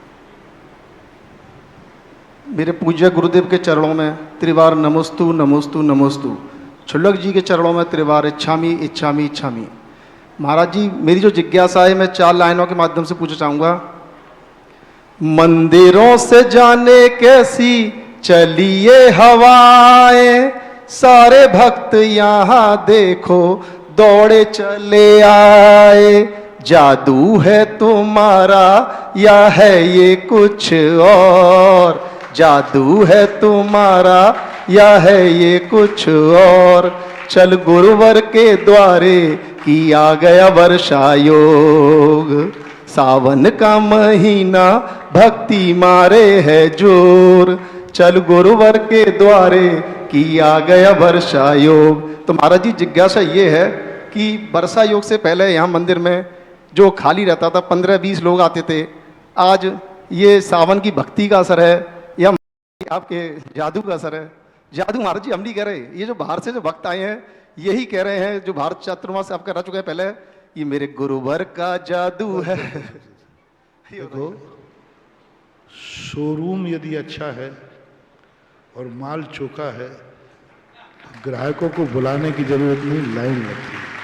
मेरे पूज्य गुरुदेव के चरणों में त्रिवार नमोस्तु नमोस्तु नमोस्तु। क्षुल्लक जी के चरणों में त्रिवार इच्छामी इच्छामी इच्छामी। महाराज जी, मेरी जो जिज्ञासा है मैं 4 लाइनों के माध्यम से पूछना चाहूँगा। मंदिरों से जाने कैसी चलिए हवाएं, सारे भक्त यहाँ देखो दौड़े चले आए। जादू है तुम्हारा या है ये कुछ और, जादू है तुम्हारा या है ये कुछ और। चल गुरुवर के द्वारे किया गया वर्षा योग, सावन का महीना भक्ति मारे है जोर। चल गुरुवर के द्वारे किया गया वर्षा योग। तो महाराज जी, जिज्ञासा ये है कि वर्षा योग से पहले यहाँ मंदिर में जो खाली रहता था 15-20 लोग आते थे, आज ये सावन की भक्ति का असर है या आपके जादू का असर है? जादू महाराज जी हम नहीं कह रहे, ये जो बाहर से जो भक्त आए हैं यही कह रहे हैं, जो भारत चातुर्मास आपका रह चुका है पहले, ये मेरे गुरुवर का जादू है। देखो, शोरूम यदि अच्छा है और माल चोखा है तो ग्राहकों को बुलाने की जरूरत नहीं, लाइन लगती है।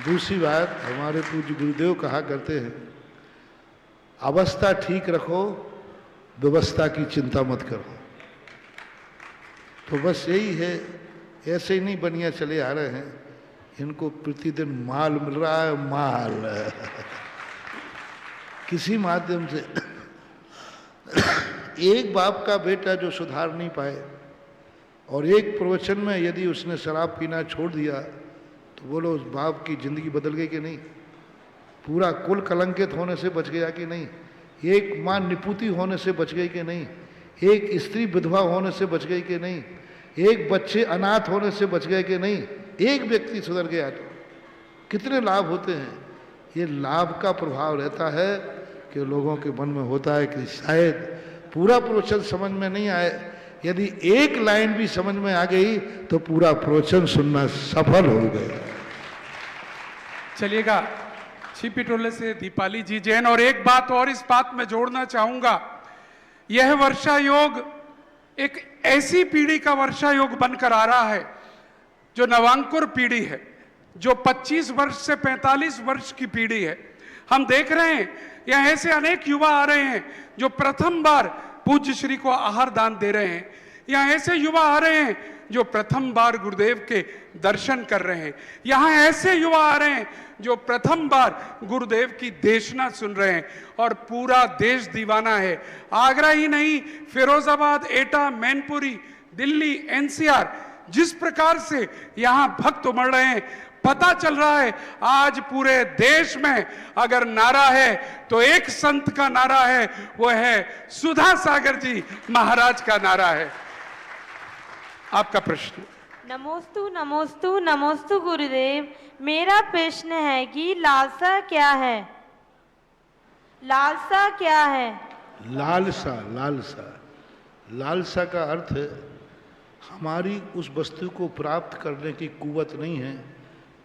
दूसरी बात, हमारे पूज्य गुरुदेव कहा करते हैं, अवस्था ठीक रखो, व्यवस्था की चिंता मत करो। तो बस यही है, ऐसे ही नहीं बनिया चले आ रहे हैं, इनको प्रतिदिन माल मिल रहा है, माल किसी माध्यम से। एक बाप का बेटा जो सुधार नहीं पाए और एक प्रवचन में यदि उसने शराब पीना छोड़ दिया तो बोलो उस बाप की जिंदगी बदल गई कि नहीं? पूरा कुल कलंकित होने से बच गया कि नहीं? एक माँ निपुती होने से बच गई कि नहीं? एक स्त्री विधवा होने से बच गई कि नहीं? एक बच्चे अनाथ होने से बच गए कि नहीं? एक व्यक्ति सुधर गया तो कितने लाभ होते हैं। ये लाभ का प्रभाव रहता है कि लोगों के मन में होता है कि शायद पूरा प्रवचन समझ में नहीं आए, यदि एक लाइन भी समझ में आ गई तो पूरा प्रवचन सुनना सफल हो गया। चलिएगा, छिपी टोले से दीपाली जी जैन। और एक बात और इस बात में जोड़ना चाहूंगा, यह वर्षा योग एक ऐसी पीढ़ी का वर्षा योग बनकर आ रहा है जो नवांकुर पीढ़ी है, जो 25 वर्ष से 45 वर्ष की पीढ़ी है। हम देख रहे हैं यहाँ ऐसे अनेक युवा आ रहे हैं जो प्रथम बार पूज्य श्री को आहार दान दे रहे हैं। यहाँ ऐसे युवा आ रहे हैं जो प्रथम बार गुरुदेव के दर्शन कर रहे हैं। यहाँ ऐसे युवा आ रहे हैं जो प्रथम बार गुरुदेव की देशना सुन रहे हैं और पूरा देश दीवाना है। आगरा ही नहीं, फिरोजाबाद, एटा, मैनपुरी, दिल्ली, एनसीआर, जिस प्रकार से यहाँ भक्त उमड़ रहे हैं, पता चल रहा है आज पूरे देश में अगर नारा है तो एक संत का नारा है, वो है सुधा सागर जी महाराज का नारा है। आपका प्रश्न। नमोस्तु नमोस्तु नमोस्तु गुरुदेव। मेरा प्रश्न है कि लालसा क्या है? लालसा क्या है? लालसा, लालसा, लालसा का अर्थ है हमारी उस वस्तु को प्राप्त करने की कुवत नहीं है,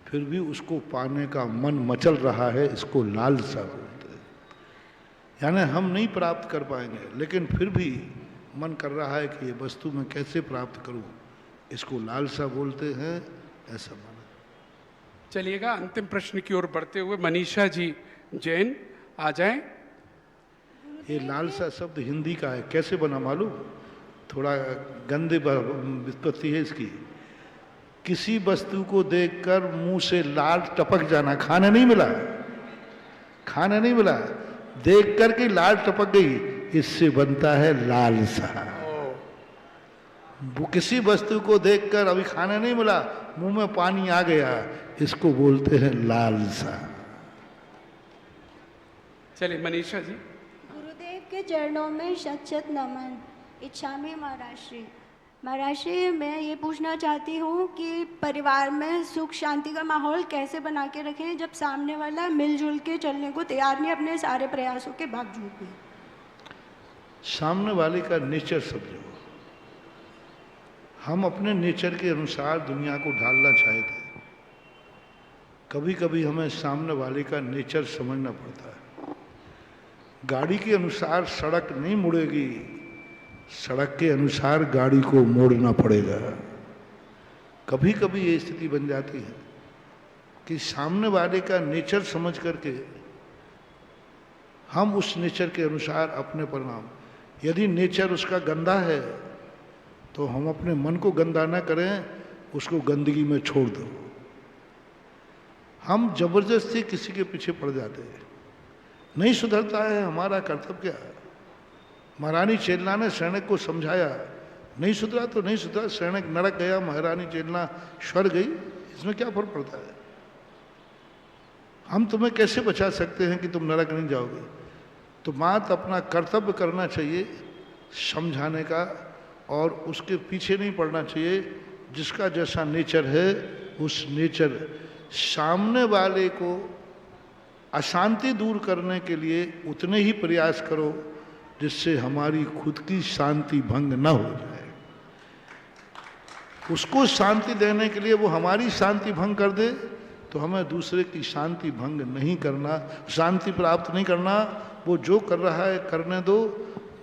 फिर भी उसको पाने का मन मचल रहा है, इसको लालसा बोलते हैं। यानी हम नहीं प्राप्त कर पाएंगे लेकिन फिर भी मन कर रहा है कि ये वस्तु मैं कैसे प्राप्त करूं, इसको लालसा बोलते हैं, ऐसा माना। चलिएगा, अंतिम प्रश्न की ओर बढ़ते हुए मनीषा जी जैन आ जाएं। ये लालसा शब्द हिंदी का है, कैसे बना मालूम? थोड़ा गंदे व्युत्पत्ति है इसकी। किसी वस्तु को देखकर मुंह से लाल टपक जाना, खाने नहीं मिला, खाने नहीं मिला, देख कर के लाल टपक गई, इससे बनता है लालसा। वो किसी वस्तु को देखकर अभी खाने नहीं मिला, मुंह में पानी आ गया, इसको बोलते हैं लालसा। चलिए मनीषा जी। गुरुदेव के चरणों में शत-शत नमन। इच्छामी महाराष्ट्री। महाराष्ट्री, मैं ये पूछना चाहती हूँ कि परिवार में सुख शांति का माहौल कैसे बना के रखें जब सामने वाला मिलजुल के चलने को तैयार नहीं अपने सारे प्रयासों के बावजूद भी? सामने वाले का नेचर समझो। हम अपने नेचर के अनुसार दुनिया को ढालना चाहते हैं, कभी कभी हमें सामने वाले का नेचर समझना पड़ता है। गाड़ी के अनुसार सड़क नहीं मुड़ेगी, सड़क के अनुसार गाड़ी को मोड़ना पड़ेगा। कभी कभी ये स्थिति बन जाती है कि सामने वाले का नेचर समझ करके हम उस नेचर के अनुसार अपने परिणाम, यदि नेचर उसका गंदा है तो हम अपने मन को गंदा ना करें, उसको गंदगी में छोड़ दो। हम जबरदस्ती किसी के पीछे पड़ जाते हैं, नहीं सुधरता है, हमारा कर्तव्य क्या है। महारानी चेलना ने सैनिक को समझाया, नहीं सुधरा तो नहीं सुधरा, सैनिक नरक गया, महारानी चेलना स्वर्ग गई, इसमें क्या फर्क पड़ता है। हम तुम्हें कैसे बचा सकते हैं कि तुम नरक नहीं जाओगे। तो मात्र अपना कर्तव्य करना चाहिए समझाने का, और उसके पीछे नहीं पड़ना चाहिए। जिसका जैसा नेचर है उस नेचर, सामने वाले को अशांति दूर करने के लिए उतने ही प्रयास करो जिससे हमारी खुद की शांति भंग न हो जाए। उसको शांति देने के लिए वो हमारी शांति भंग कर दे तो हमें दूसरे की शांति भंग नहीं करना, शांति प्राप्त नहीं करना। वो जो कर रहा है करने दो,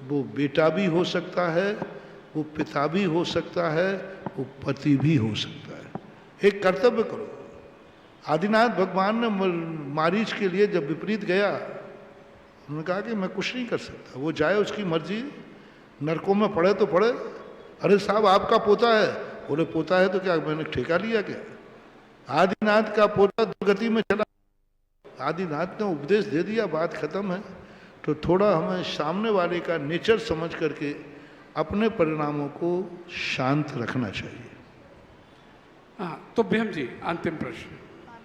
वो बेटा भी हो सकता है, वो पिता भी हो सकता है, वो पति भी हो सकता है। एक कर्तव्य करो। आदिनाथ भगवान ने मारीच के लिए जब विपरीत गया, उन्होंने कहा कि मैं कुछ नहीं कर सकता, वो जाए, उसकी मर्जी, नरकों में पड़े तो पड़े। अरे साहब आपका पोता है, बोले पोता है तो क्या मैंने ठेका लिया क्या। आदिनाथ का पोता दुर्गति में चला, आदिनाथ ने उपदेश दे दिया, बात खत्म है। तो थोड़ा हमें सामने वाले का नेचर समझ करके अपने परिणामों को शांत रखना चाहिए। हाँ, तो भीम जी अंतिम प्रश्न।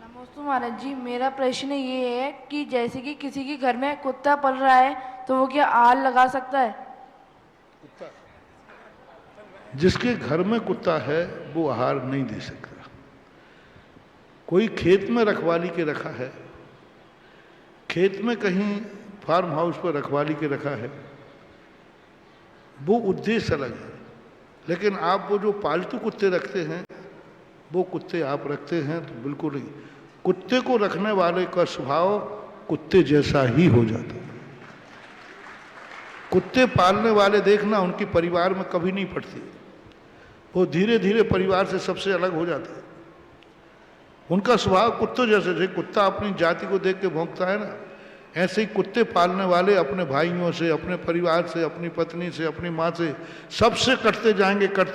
नमस्ते महाराज जी, मेरा प्रश्न ये है कि जैसे कि किसी के घर में कुत्ता पल रहा है तो वो क्या आल लगा सकता है? जिसके घर में कुत्ता है वो आहार नहीं दे सकता। कोई खेत में रखवाली के रखा है, खेत में कहीं फार्म हाउस पर रखवाली के रखा है, वो उद्देश्य अलग है। लेकिन आप वो जो पालतू कुत्ते रखते हैं, वो कुत्ते आप रखते हैं तो बिल्कुल नहीं। कुत्ते को रखने वाले का स्वभाव कुत्ते जैसा ही हो जाता है। कुत्ते पालने वाले देखना उनकी परिवार में कभी नहीं पड़ती, वो धीरे धीरे परिवार से सबसे अलग हो जाते हैं। उनका स्वभाव कुत्तों जैसे, जैसे कुत्ता अपनी जाति को देख के भौंकता है ना, ऐसे ही कुत्ते पालने वाले अपने भाइयों से, अपने परिवार से, अपनी पत्नी से, अपनी माँ से, सबसे कटते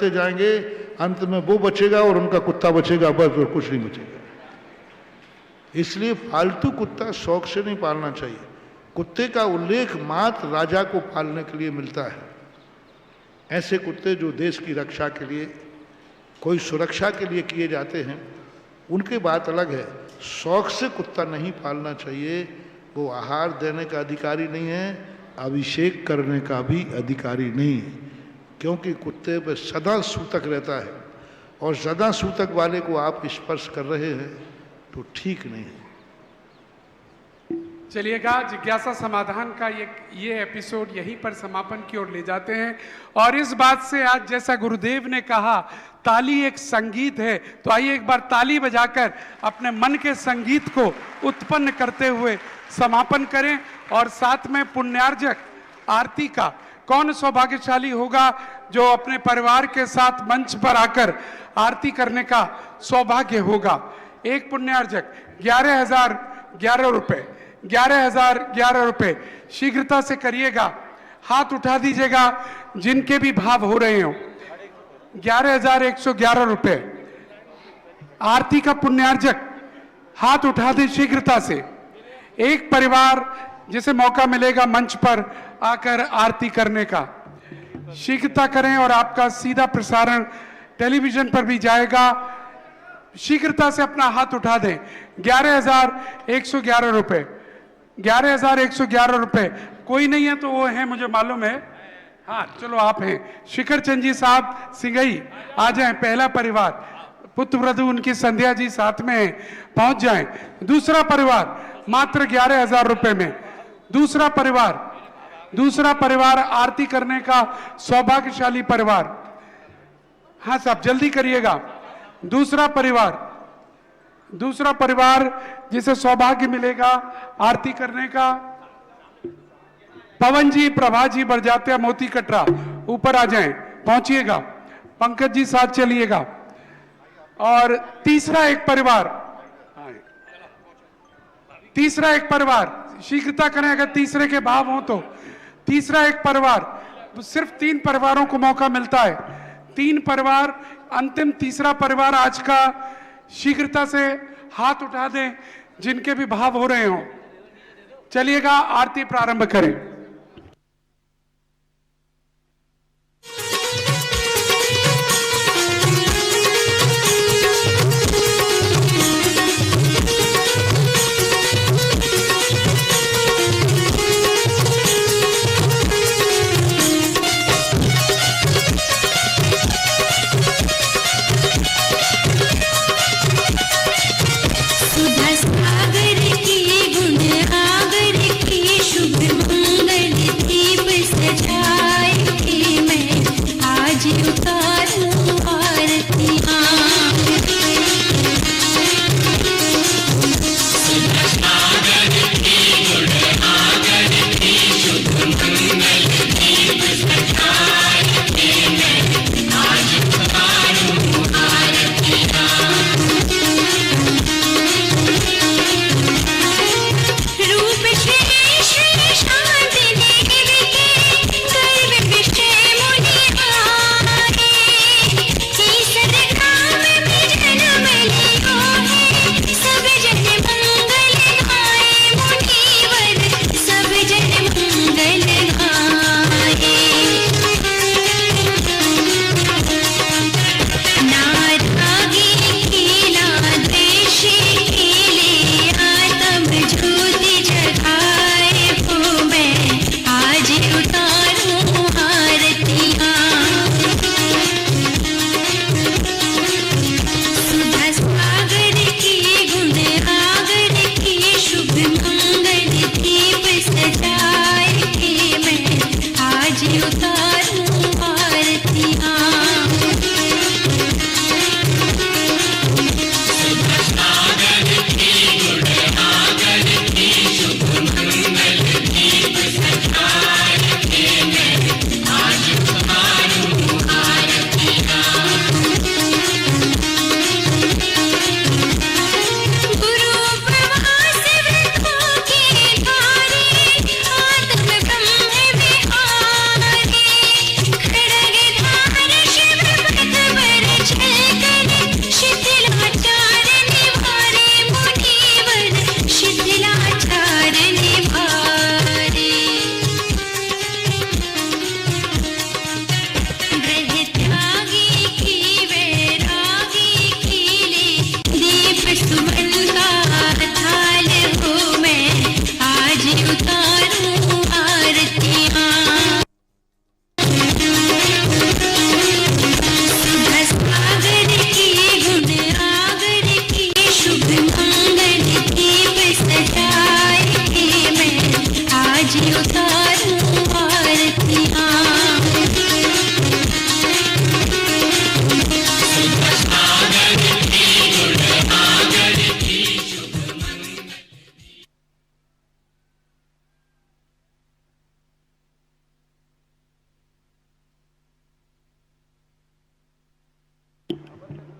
जाएंगे। अंत में वो बचेगा और उनका कुत्ता बचेगा, बस और कुछ नहीं बचेगा। इसलिए पालतू कुत्ता शौक से नहीं पालना चाहिए। कुत्ते का उल्लेख मात्र राजा को पालने के लिए मिलता है। ऐसे कुत्ते जो देश की रक्षा के लिए, कोई सुरक्षा के लिए किए जाते हैं, उनकी बात अलग है। शौक से कुत्ता नहीं पालना चाहिए। वो आहार देने का अधिकारी नहीं है, अभिषेक करने का भी अधिकारी नहीं है, क्योंकि कुत्ते पे सदा सूतक रहता है, और सदा सूतक वाले को आप स्पर्श कर रहे हैं तो ठीक नहीं है। चलिएगा, जिज्ञासा समाधान का ये एपिसोड यहीं पर समापन की ओर ले जाते हैं। और इस बात से आज जैसा गुरुदेव ने कहा, ताली एक संगीत है, तो आइए एक बार ताली बजाकर अपने मन के संगीत को उत्पन्न करते हुए समापन करें। और साथ में पुण्यार्जक आरती का कौन सौभाग्यशाली होगा जो अपने परिवार के साथ मंच पर आकर आरती करने का सौभाग्य होगा। एक पुण्यार्जक 11,011 रुपये, 11,011 रुपये शीघ्रता से करिएगा, हाथ उठा दीजिएगा जिनके भी भाव हो रहे हो। 11,111 रुपये आरती का पुण्यार्जक हाथ उठा दे शीघ्रता से। एक परिवार जिसे मौका मिलेगा मंच पर आकर आरती करने का, शीघ्रता करें और आपका सीधा प्रसारण टेलीविजन पर भी जाएगा। शीघ्रता से अपना हाथ उठा दें। 11,111 रुपये, 11,111 रुपये। कोई नहीं है तो वो है, मुझे मालूम है। हाँ चलो आप हैं, शिखर चंद जी साहब सिंगई, आ जाएं। पहला परिवार पुत्रवधू उनकी संध्या जी साथ में है, पहुंच जाएं। दूसरा परिवार मात्र 11,000 रुपये में। दूसरा परिवार आरती करने का सौभाग्यशाली परिवार। हाँ साहब जल्दी करिएगा। दूसरा परिवार जिसे सौभाग्य मिलेगा आरती करने का, पवन जी, प्रभा जी, बरजात्या, मोती कटरा, ऊपर आ जाएं, पहुंचिएगा। पंकज जी साथ चलिएगा। और तीसरा एक परिवार शीघ्रता करें, अगर तीसरे के भाव हो तो तीसरा एक परिवार, सिर्फ 3 परिवारों को मौका मिलता है। 3 परिवार, अंतिम तीसरा परिवार आज का शीघ्रता से हाथ उठा दें जिनके भी भाव हो रहे हों। चलिएगा, आरती प्रारंभ करें।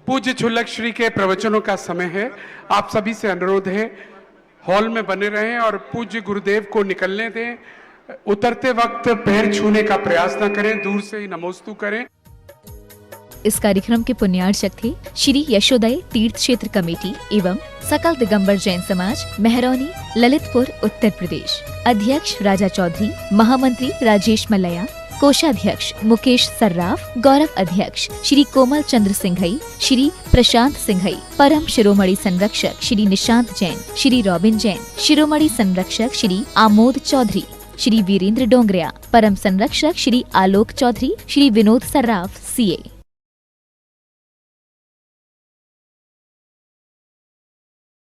पूज्य छुल्लक श्री के प्रवचनों का समय है। आप सभी से अनुरोध है हॉल में बने रहें और पूज्य गुरुदेव को निकलने दें। उतरते वक्त पैर छूने का प्रयास न करें, दूर से ही नमोस्तु करें। इस कार्यक्रम के पुण्यार्चक थे श्री यशोदय तीर्थ क्षेत्र कमेटी एवं सकल दिगंबर जैन समाज मेहरौनी, ललितपुर, उत्तर प्रदेश। अध्यक्ष राजा चौधरी, महामंत्री राजेश मलया, कोषाध्यक्ष मुकेश सर्राफ, गौरव अध्यक्ष श्री कोमल चंद्र सिंघई, श्री प्रशांत सिंघई, परम शिरोमणि संरक्षक श्री निशांत जैन, श्री रॉबिन जैन, शिरोमणि संरक्षक श्री आमोद चौधरी, श्री वीरेंद्र डोंगरिया, परम संरक्षक श्री आलोक चौधरी, श्री विनोद सर्राफ, CA।